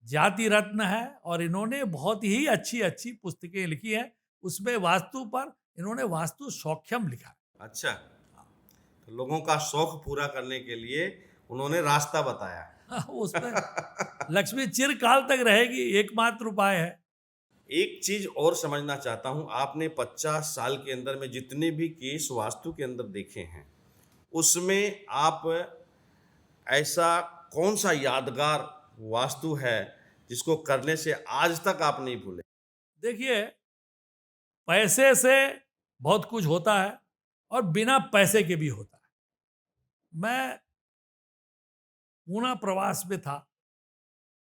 जाति रत्न है, और इन्होंने बहुत ही अच्छी अच्छी पुस्तकें लिखी हैं। उसमें वास्तु पर इन्होंने वास्तु सौख्यम लिखा है। अच्छा, तो लोगों का शौक पूरा करने के लिए उन्होंने रास्ता बताया। उसमें लक्ष्मी चिरकाल तक रहेगी, एकमात्र उपाय है। एक चीज और समझना चाहता हूं, आपने 50 साल के अंदर में जितने भी केस वास्तु के अंदर देखे हैं, उसमें आप ऐसा कौन सा यादगार वास्तु है जिसको करने से आज तक आप नहीं भूले? देखिए, पैसे से बहुत कुछ होता है और बिना पैसे के भी होता है। मैं पूना प्रवास में था,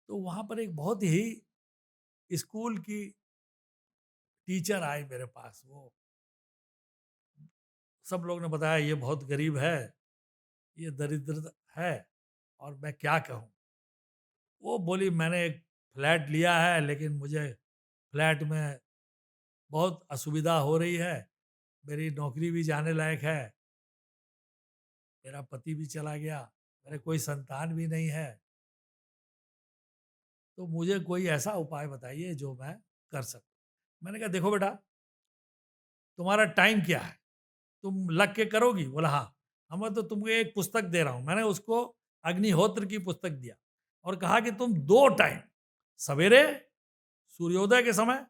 तो वहां पर एक बहुत ही स्कूल की टीचर आई मेरे पास। वो सब लोग ने बताया ये बहुत गरीब है, ये दरिद्र है, और मैं क्या कहूँ। वो बोली मैंने एक फ्लैट लिया है, लेकिन मुझे फ्लैट में बहुत असुविधा हो रही है, मेरी नौकरी भी जाने लायक है, मेरा पति भी चला गया, मेरे कोई संतान भी नहीं है, तो मुझे कोई ऐसा उपाय बताइए जो मैं कर सकूं। मैंने कहा देखो बेटा, तुम्हारा टाइम क्या है, तुम लग के करोगी? बोला हाँ। मैं तो तुमको एक पुस्तक दे रहा हूँ। मैंने उसको अग्निहोत्र की पुस्तक दिया और कहा कि तुम 2 टाइम, सवेरे सूर्योदय के समय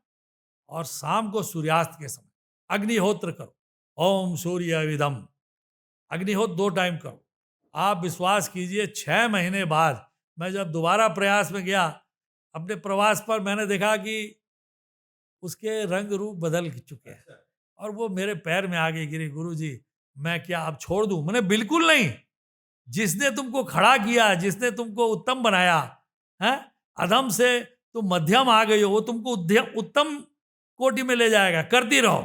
और शाम को सूर्यास्त के समय अग्निहोत्र करो। ओम सूर्य विदम, अग्निहोत्र 2 टाइम करो। आप विश्वास कीजिए, 6 महीने बाद मैं जब दोबारा प्रयास में गया अपने प्रवास पर, मैंने देखा कि उसके रंग रूप बदल चुके हैं और वो मेरे पैर में आगे गिरे। गुरुजी, मैं क्या अब छोड़ दूं? मैंने बिल्कुल नहीं। जिसने तुमको खड़ा किया, जिसने तुमको उत्तम बनाया है, अधम से तुम मध्यम आ गई हो, वो तुमको उत्तम कोटि में ले जाएगा। करती रहो।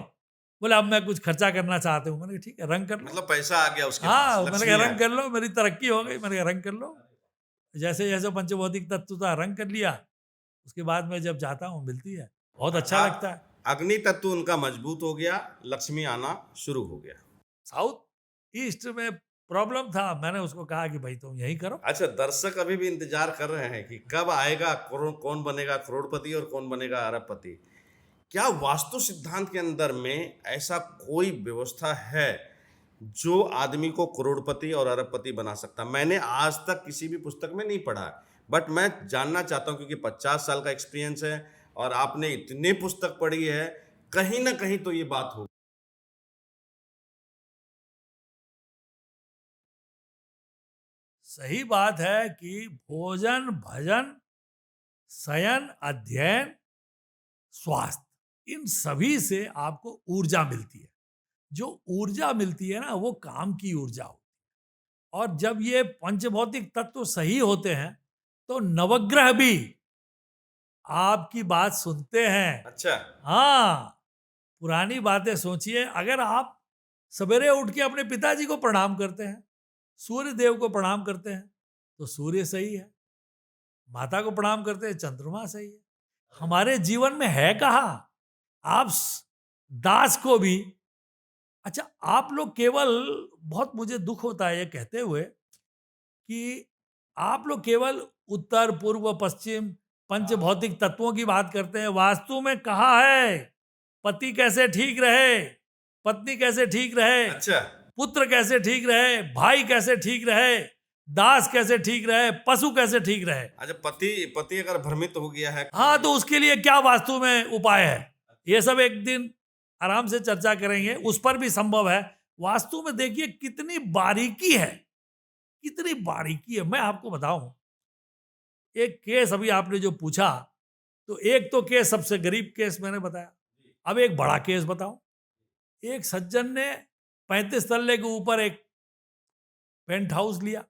बोले अब मैं कुछ खर्चा करना चाहते हूँ। मैंने कहा ठीक है, रंग कर लो। मतलब पैसा आ गया उसके हाँ, पास, मैंने लक्ष्मी कहा आ रंग कर लो, मेरी तरक्की हो गई। मैंने कहा रंग कर लो। जैसे जैसे पंचभौतिक तत्व था, रंग कर लिया। उसके बाद में जब जाता हूँ मिलती है, बहुत अच्छा लगता है। अग्नि तत्व उनका मजबूत हो गया, लक्ष्मी आना शुरू हो गया। साउथ ईस्ट में प्रॉब्लम था, मैंने उसको कहा कि भाई तुम यही करो। अच्छा, दर्शक अभी भी इंतजार कर रहे हैं कि कब आएगा, कौन बनेगा करोड़पति और कौन बनेगा अरबपति। क्या वास्तु सिद्धांत के अंदर में ऐसा कोई व्यवस्था है जो आदमी को करोड़पति और अरबपति बना सकता? मैंने आज तक किसी भी पुस्तक में नहीं पढ़ा, बट मैं जानना चाहता हूं क्योंकि 50 साल का एक्सपीरियंस है और आपने इतनी पुस्तक पढ़ी है, कहीं ना कहीं तो ये बात हो। सही बात है कि भोजन, भजन, शयन, अध्ययन, स्वास्थ्य, इन सभी से आपको ऊर्जा मिलती है। जो ऊर्जा मिलती है ना, वो काम की ऊर्जा होती है। और जब ये पंचभौतिक तत्व सही होते हैं तो नवग्रह भी आपकी बात सुनते हैं। अच्छा, हाँ, पुरानी बातें सोचिए। अगर आप सवेरे उठ के अपने पिताजी को प्रणाम करते हैं, सूर्य देव को प्रणाम करते हैं, तो सूर्य सही है। माता को प्रणाम करते हैं, चंद्रमा सही है। हमारे जीवन में है कहाँ? आप दास को भी, अच्छा आप लोग केवल, बहुत मुझे दुख होता है ये कहते हुए कि आप लोग केवल उत्तर, पूर्व, पश्चिम पंच भौतिक तत्वों की बात करते हैं। वास्तु में कहा है पति कैसे ठीक रहे, पत्नी कैसे ठीक रहे, अच्छा, पुत्र कैसे ठीक रहे, भाई कैसे ठीक रहे, दास कैसे ठीक रहे, पशु कैसे ठीक रहे। अच्छा, पति अगर भ्रमित हो गया है, हाँ, तो उसके लिए क्या वास्तु में उपाय है, ये सब एक दिन आराम से चर्चा करेंगे। उस पर भी संभव है। वास्तु में देखिए कितनी बारीकी है, कितनी बारीकी है। मैं आपको बताऊं, एक केस अभी आपने जो पूछा, तो एक तो केस सबसे गरीब केस मैंने बताया। अब एक बड़ा केस बताऊं। एक सज्जन ने 35 तल्ले के ऊपर एक पेंट हाउस लिया।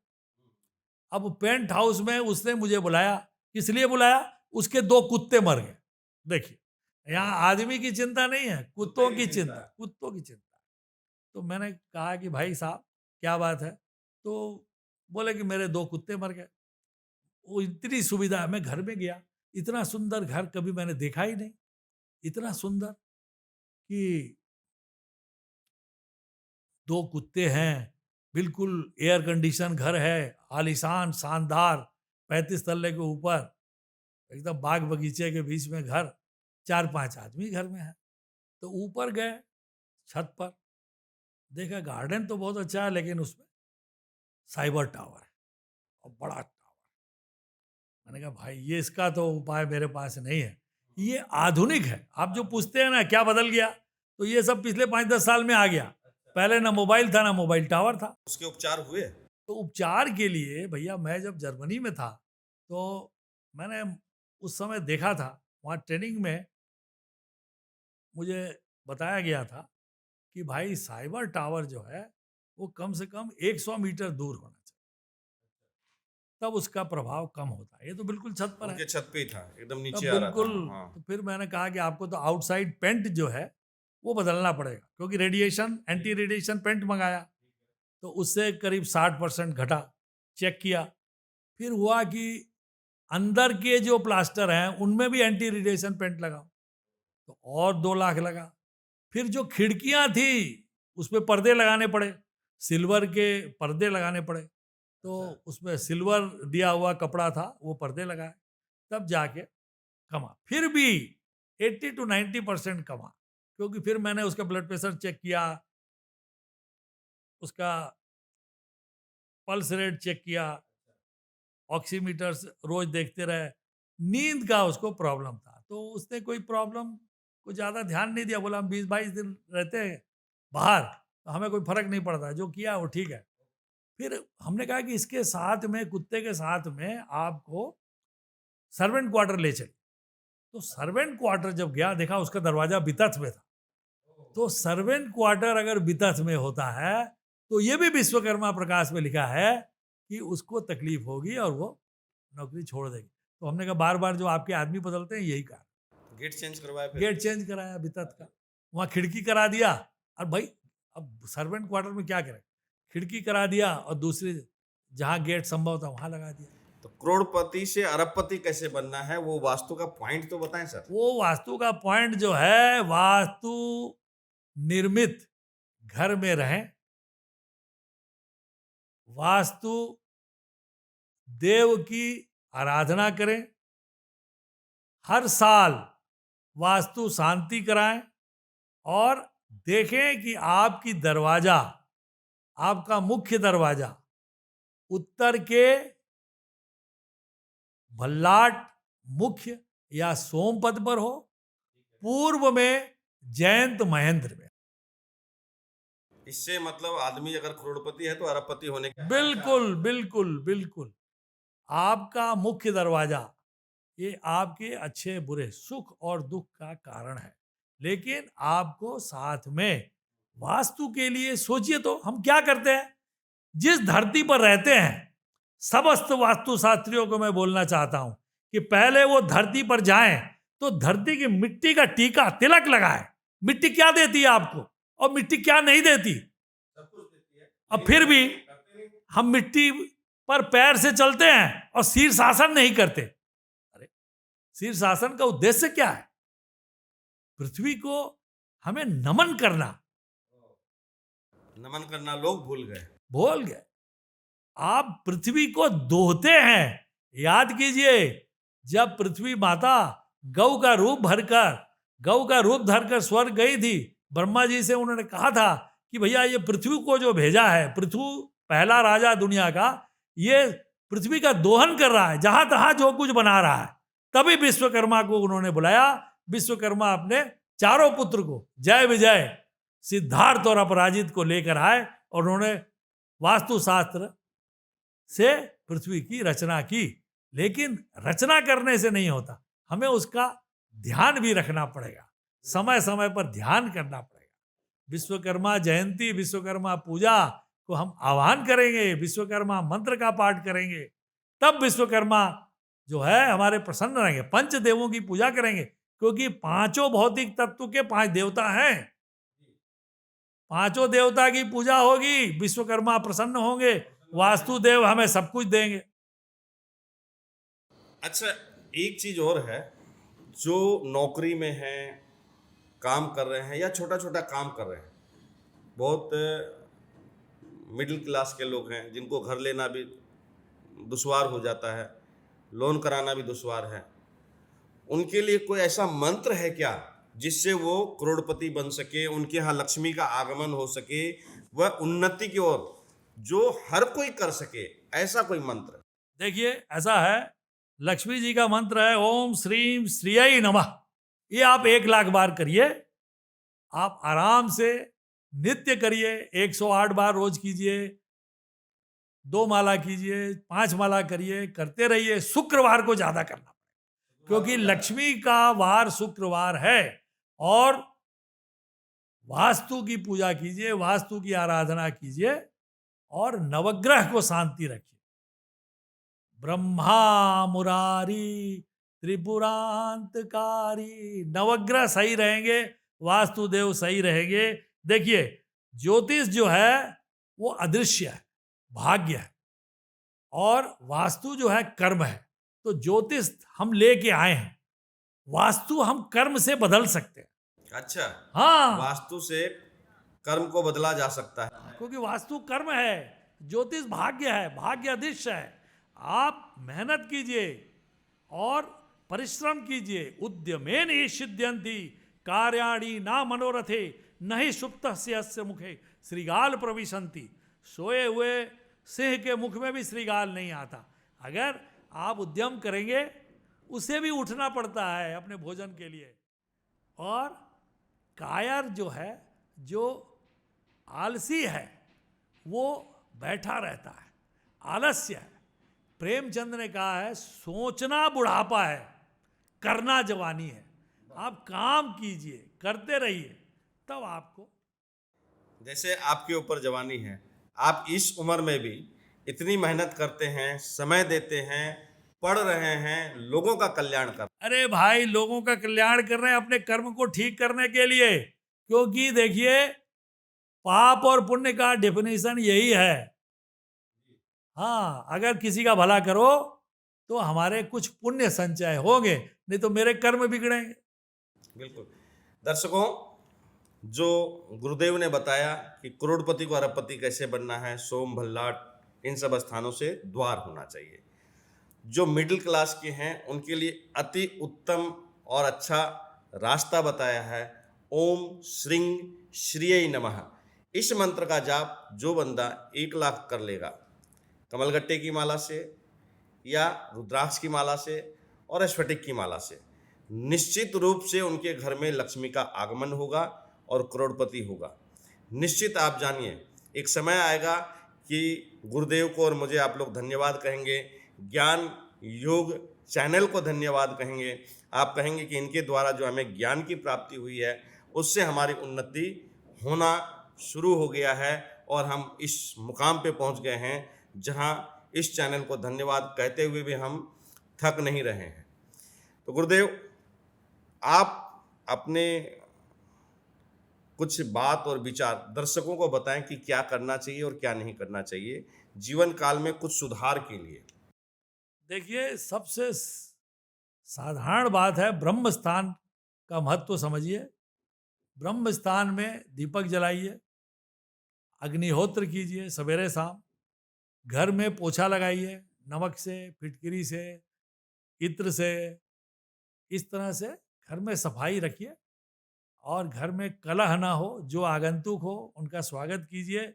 अब पेंट हाउस में उसने मुझे बुलाया, किस लिए बुलाया? उसके 2 कुत्ते मर गए। देखिए, यहाँ आदमी की चिंता नहीं है, कुत्तों की चिंता, कुत्तों की चिंता। तो मैंने कहा कि भाई साहब क्या बात है? तो बोले कि मेरे 2 कुत्ते मर गए। वो इतनी सुविधा है, मैं घर में गया, इतना सुंदर घर कभी मैंने देखा ही नहीं, इतना सुंदर कि 2 कुत्ते हैं, बिल्कुल एयर कंडीशन घर है, आलीशान शानदार, 35 तल्ले के ऊपर, एकदम बाग बगीचे के बीच में घर, 4-5 आदमी घर में है। तो ऊपर गए छत पर, देखा गार्डन तो बहुत अच्छा है, लेकिन उसमें साइबर टावर है और बड़ा टावर। मैंने कहा भाई ये इसका तो उपाय मेरे पास नहीं है, ये आधुनिक है। आप जो पूछते हैं ना क्या बदल गया, तो ये सब पिछले 5-10 साल में आ गया। पहले ना मोबाइल था ना मोबाइल टावर था। उसके उपचार हुए? तो उपचार के लिए भैया, मैं जब जर्मनी में था तो मैंने उस समय देखा था, वहाँ ट्रेनिंग में मुझे बताया गया था कि भाई साइबर टावर जो है वो कम से कम 100 मीटर दूर होना चाहिए, तब उसका प्रभाव कम होता है। ये तो बिल्कुल छत पर है, उनके छत पे ही था, एकदम तब नीचे आ रहा बिल्कुल। था। हाँ। तो फिर मैंने कहा कि आपको तो आउटसाइड पेंट जो है वो बदलना पड़ेगा, क्योंकि रेडिएशन, एंटी रेडिएशन पेंट मंगाया तो उससे करीब 60% घटा। चेक किया, फिर हुआ कि अंदर के जो प्लास्टर हैं उनमें भी एंटी रेडिएशन पेंट लगाओ, तो और 2 लाख लगा। फिर जो खिड़कियां थी उस पे पर्दे लगाने पड़े, सिल्वर के पर्दे लगाने पड़े। तो उसमें सिल्वर दिया हुआ कपड़ा था, वो पर्दे लगाए, तब जाके कमा। फिर भी 80 to 90% कमा, क्योंकि फिर मैंने उसका ब्लड प्रेशर चेक किया, उसका पल्स रेट चेक किया, ऑक्सीमीटर रोज देखते रहे। नींद का उसको प्रॉब्लम था, तो उसने कोई प्रॉब्लम को ज़्यादा ध्यान नहीं दिया, बोला हम 20-22 दिन रहते हैं बाहर तो हमें कोई फर्क नहीं पड़ता, जो किया वो ठीक है। फिर हमने कहा कि इसके साथ में, कुत्ते के साथ में आपको सर्वेंट क्वार्टर ले चले। तो सर्वेंट क्वार्टर जब गया, देखा उसका दरवाजा बितथ में था। तो सर्वेंट क्वार्टर अगर बितथ में होता है तो ये भी विश्वकर्मा प्रकाश में लिखा है कि उसको तकलीफ होगी और वो नौकरी छोड़ देगी। तो हमने कहा बार बार जो आपके आदमी बदलते हैं यही कारण। गेट चेंज करवाया फिर? गेट चेंज कराया बितथ का, वहाँ खिड़की करा दिया। और भाई अब सर्वेंट क्वार्टर में क्या करें, खिड़की करा दिया और दूसरी जहाँ गेट संभव था वहाँ लगा दिया। तो करोड़पति से अरबपति कैसे बनना है, वो वास्तु का पॉइंट तो बताएं सर। वो वास्तु का पॉइंट जो है, वास्तु निर्मित घर में रहें, वास्तु देव की आराधना करें, हर साल वास्तु शांति कराएं और देखें कि आपकी दरवाजा, आपका मुख्य दरवाजा उत्तर के भल्लाट मुख्य या सोमपद पर हो, पूर्व में जयंत महेंद्र में। इससे मतलब आदमी अगर करोड़पति है तो अरबपति होने का। बिल्कुल बिल्कुल बिल्कुल। आपका मुख्य दरवाजा ये आपके अच्छे बुरे सुख और दुख का कारण है, लेकिन आपको साथ में वास्तु के लिए सोचिए। तो हम क्या करते हैं, जिस धरती पर रहते हैं, समस्त वास्तु शास्त्रियों को मैं बोलना चाहता हूं कि पहले वो धरती पर जाएं तो धरती की मिट्टी का टीका तिलक लगाएं। मिट्टी क्या देती है आपको और मिट्टी क्या नहीं देती। अब फिर भी हम मिट्टी पर पैर से चलते हैं और शीर्षासन नहीं करते। अरे शीर्षासन का उद्देश्य क्या है? पृथ्वी को हमें नमन करना। नमन करना लोग भूल गए। आप पृथ्वी को दोहते हैं। याद कीजिए, जब पृथ्वी माता गौ का रूप धरकर स्वर्ग गई थी, ब्रह्मा जी से उन्होंने कहा था कि भैया ये पृथ्वी को जो भेजा है, पृथ्वी पहला राजा दुनिया का, ये पृथ्वी का दोहन कर रहा है, जहां तहां जो कुछ बना रहा है। तभी विश्वकर्मा को उन्होंने बुलाया। विश्वकर्मा अपने चारों पुत्र को, जय विजय, सिद्धार्थ और अपराजित को लेकर आए और उन्होंने वास्तुशास्त्र से पृथ्वी की रचना की। लेकिन रचना करने से नहीं होता, हमें उसका ध्यान भी रखना पड़ेगा, समय समय पर ध्यान करना पड़ेगा। विश्वकर्मा जयंती, विश्वकर्मा पूजा को हम आह्वान करेंगे, विश्वकर्मा मंत्र का पाठ करेंगे, तब विश्वकर्मा जो है हमारे प्रसन्न रहेंगे। पंच देवों की पूजा करेंगे, क्योंकि पांचों भौतिक तत्व के 5 देवता हैं। पांचों देवता की पूजा होगी, विश्वकर्मा प्रसन्न होंगे, वास्तुदेव हमें सब कुछ देंगे। अच्छा, एक चीज और है, जो नौकरी में है, काम कर रहे हैं या छोटा छोटा काम कर रहे हैं, बहुत मिडिल क्लास के लोग हैं जिनको घर लेना भी दुश्वार हो जाता है, लोन कराना भी दुश्वार है, उनके लिए कोई ऐसा मंत्र है क्या जिससे वो करोड़पति बन सके, उनके यहाँ लक्ष्मी का आगमन हो सके, वह उन्नति की ओर जो हर कोई कर सके, ऐसा कोई मंत्र? देखिए, ऐसा है, लक्ष्मी जी का मंत्र है ओम श्रीम श्रीयै नमः। ये आप 1 लाख बार करिए, आप आराम से नित्य करिए, 108 बार रोज कीजिए, 2 माला कीजिए, 5 माला करिए, करते रहिए। शुक्रवार को ज्यादा करना, क्योंकि लक्ष्मी का वार शुक्रवार है। और वास्तु की पूजा कीजिए, वास्तु की आराधना कीजिए, और नवग्रह को शांति रखिए। ब्रह्मा मुरारी त्रिपुरांतकारी, नवग्रह सही रहेंगे, वास्तुदेव सही रहेंगे। देखिए, ज्योतिष जो है वो अदृश्य है, भाग्य है, और वास्तु जो है कर्म है। तो ज्योतिष हम लेके आए हैं, वास्तु हम कर्म से बदल सकते हैं। अच्छा, हाँ, वास्तु से कर्म को बदला जा सकता है। क्योंकि वास्तु कर्म है, ज्योतिष भाग्य है, भाग्य अदृश्य है। आप मेहनत कीजिए और परिश्रम कीजिए। उद्यमेन ही सिद्ध्यन्ति कार्याणि ना मनोरथे नहीं सुप्तस्य अस्य मुखे श्रीगाल प्रविशन्ति। सोए हुए सिंह के मुख में भी श्रीगाल नहीं आता। अगर आप उद्यम करेंगे, उसे भी उठना पड़ता है अपने भोजन के लिए। और कायर जो है, जो आलसी है, वो बैठा रहता है, आलस्य है। प्रेमचंद ने कहा है, सोचना बुढ़ापा है, करना जवानी है। आप काम कीजिए, करते रहिए, तब आपको। जैसे आपके ऊपर जवानी है, आप इस उम्र में भी इतनी मेहनत करते हैं, समय देते हैं, पढ़ रहे हैं, लोगों का कल्याण कर। अरे भाई, लोगों का कल्याण कर रहे हैं अपने कर्म को ठीक करने के लिए। क्योंकि देखिए, पाप और पुण्य का डेफिनेशन यही है। हाँ, अगर किसी का भला करो तो हमारे कुछ पुण्य संचय होंगे, नहीं तो मेरे कर्म बिगड़ेंगे। बिल्कुल। दर्शकों, जो गुरुदेव ने बताया कि करोड़पति को अरबपति कैसे बनना है, सोम भल्लाट, इन सब स्थानों से द्वार होना चाहिए। जो मिडिल क्लास के हैं उनके लिए अति उत्तम और अच्छा रास्ता बताया है, ओम श्रीं श्रीयै नमः। इस मंत्र का जाप जो बंदा 1 लाख कर लेगा, कमलगट्टे की माला से या रुद्राक्ष की माला से और स्फटिक की माला से, निश्चित रूप से उनके घर में लक्ष्मी का आगमन होगा और करोड़पति होगा। निश्चित आप जानिए, एक समय आएगा कि गुरुदेव को और मुझे आप लोग धन्यवाद कहेंगे, ज्ञान योग चैनल को धन्यवाद कहेंगे। आप कहेंगे कि इनके द्वारा जो हमें ज्ञान की प्राप्ति हुई है, उससे हमारी उन्नति होना शुरू हो गया है और हम इस मुकाम पे पहुंच गए हैं जहां इस चैनल को धन्यवाद कहते हुए भी हम थक नहीं रहे हैं। तो गुरुदेव, आप अपने कुछ बात और विचार दर्शकों को बताएं कि क्या करना चाहिए और क्या नहीं करना चाहिए जीवन काल में कुछ सुधार के लिए। देखिए, सबसे साधारण बात है, ब्रह्म स्थान का महत्व समझिए। ब्रह्म स्थान में दीपक जलाइए, अग्निहोत्र कीजिए सवेरे शाम, घर में पोछा लगाइए, नमक से, फिटकिरी से, इत्र से, इस तरह से घर में सफाई रखिए। और घर में कलह ना हो, जो आगंतुक हो उनका स्वागत कीजिए,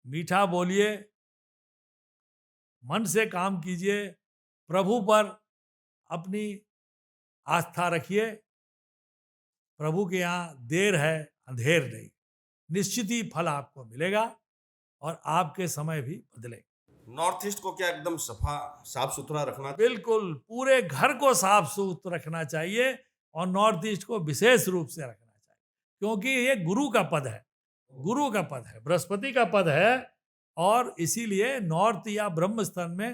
मीठा बोलिए, मन से काम कीजिए, प्रभु पर अपनी आस्था रखिए। प्रभु के यहाँ देर है अंधेर नहीं, निश्चित ही फल आपको मिलेगा और आपके समय भी बदलेगा। नॉर्थ ईस्ट को क्या एकदम साफ सुथरा रखना? बिल्कुल, पूरे घर को साफ सुथरा रखना चाहिए और नॉर्थ ईस्ट को विशेष रूप से रखना चाहिए, क्योंकि ये गुरु का पद है। गुरु का पद है, बृहस्पति का पद है। और इसीलिए नॉर्थ या ब्रह्म स्थान में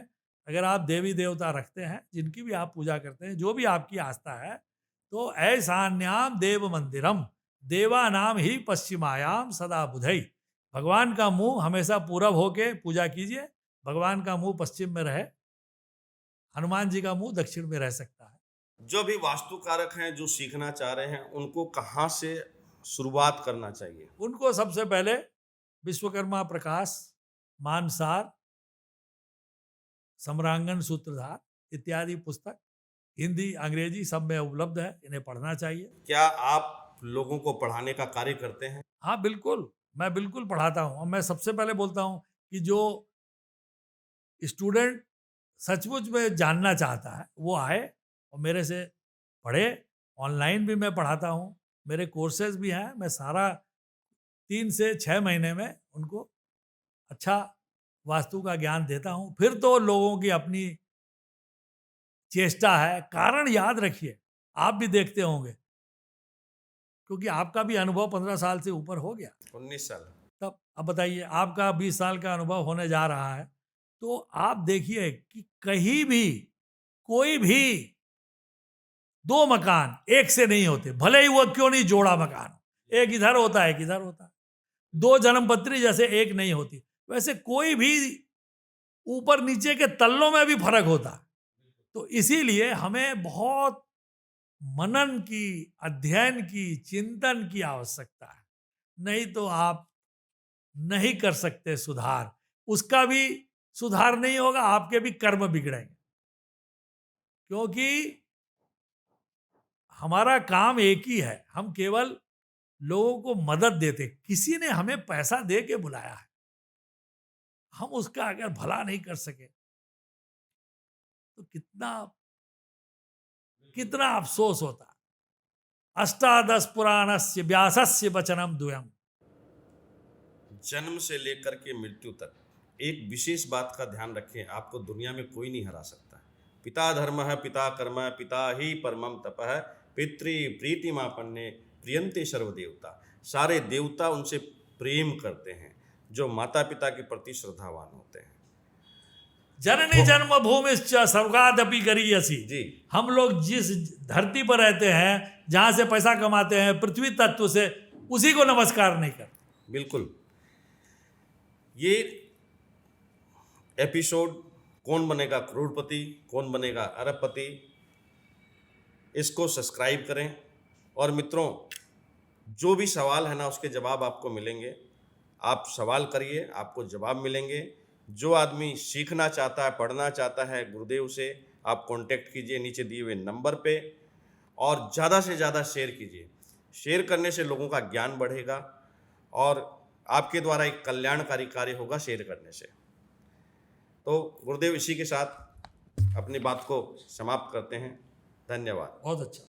अगर आप देवी देवता रखते हैं, जिनकी भी आप पूजा करते हैं, जो भी आपकी आस्था है, तो ऐसान्याम देव मंदिरम देवा नाम ही पश्चिमायाम सदा बुधई। भगवान का मुंह हमेशा पूरब होके पूजा कीजिए, भगवान का मुंह पश्चिम में रहे, हनुमान जी का मुंह दक्षिण में रह सकता है। जो भी वास्तु कारक हैं जो सीखना चाह रहे हैं उनको कहाँ से शुरुआत करना चाहिए? उनको सबसे पहले विश्वकर्मा प्रकाश, मानसार, सम्रांगण सूत्रधार इत्यादि पुस्तक हिंदी अंग्रेजी सब में उपलब्ध है, इन्हें पढ़ना चाहिए। क्या आप लोगों को पढ़ाने का कार्य करते हैं? हाँ बिल्कुल, मैं बिल्कुल पढ़ाता हूँ। और मैं सबसे पहले बोलता हूँ कि जो स्टूडेंट सचमुच में जानना चाहता है वो आए और मेरे से पढ़े। ऑनलाइन भी मैं पढ़ाता हूँ, मेरे कोर्सेज भी हैं। मैं सारा 3 से 6 महीने में उनको अच्छा वास्तु का ज्ञान देता हूँ। फिर तो लोगों की अपनी चेष्टा है। कारण याद रखिए, आप भी देखते होंगे, क्योंकि आपका भी अनुभव 15 साल से ऊपर हो गया। 19 साल। तब अब बताइए, आपका 20 साल का अनुभव होने जा रहा है, तो आप देखिए कि कहीं भी कोई भी 2 मकान एक से नहीं होते, भले ही वो क्यों नहीं जोड़ा मकान, एक इधर होता है एक इधर होता है। 2 जन्मपत्री जैसे एक नहीं होती, वैसे कोई भी ऊपर नीचे के तल्लों में भी फर्क होता है। तो इसीलिए हमें बहुत मनन की, अध्ययन की, चिंतन की आवश्यकता है। नहीं तो आप नहीं कर सकते सुधार। उसका भी सुधार नहीं होगा, आपके भी कर्म बिगड़ेंगे। क्योंकि हमारा काम एक ही है, हम केवल लोगों को मदद देते। किसी ने हमें पैसा दे के बुलाया है, हम उसका अगर भला नहीं कर सके तो कितना कितना अफसोस होता है। अष्टादश पुराणस्य व्यासस्य वचनम द्वयम्। जन्म से लेकर के मृत्यु तक एक विशेष बात का ध्यान रखें, आपको दुनिया में कोई नहीं हरा सकता। पिता धर्म है, पिता कर्म है, पिता ही परमम तप है, पितृ प्रीतिमापन्ने प्रियंते सर्वदेवता। सारे देवता उनसे प्रेम करते हैं जो माता पिता के प्रति श्रद्धावान होते हैं। जननी जन्म भूमिश्च स्वर्गादपि गरीयसी। जी, हम लोग जिस धरती पर रहते हैं, जहां से पैसा कमाते हैं, पृथ्वी तत्व से, उसी को नमस्कार नहीं करते। बिल्कुल। ये एपिसोड कौन बनेगा करोड़पति, कौन बनेगा अरबपति, इसको सब्सक्राइब करें। और मित्रों, जो भी सवाल है ना उसके जवाब आपको मिलेंगे। आप सवाल करिए, आपको जवाब मिलेंगे। जो आदमी सीखना चाहता है, पढ़ना चाहता है, गुरुदेव से आप कांटेक्ट कीजिए नीचे दिए हुए नंबर पे, और ज़्यादा से ज़्यादा शेयर कीजिए। शेयर करने से लोगों का ज्ञान बढ़ेगा और आपके द्वारा एक कल्याणकारी कार्य होगा शेयर करने से। तो गुरुदेव, इसी के साथ अपनी बात को समाप्त करते हैं। धन्यवाद। बहुत अच्छा।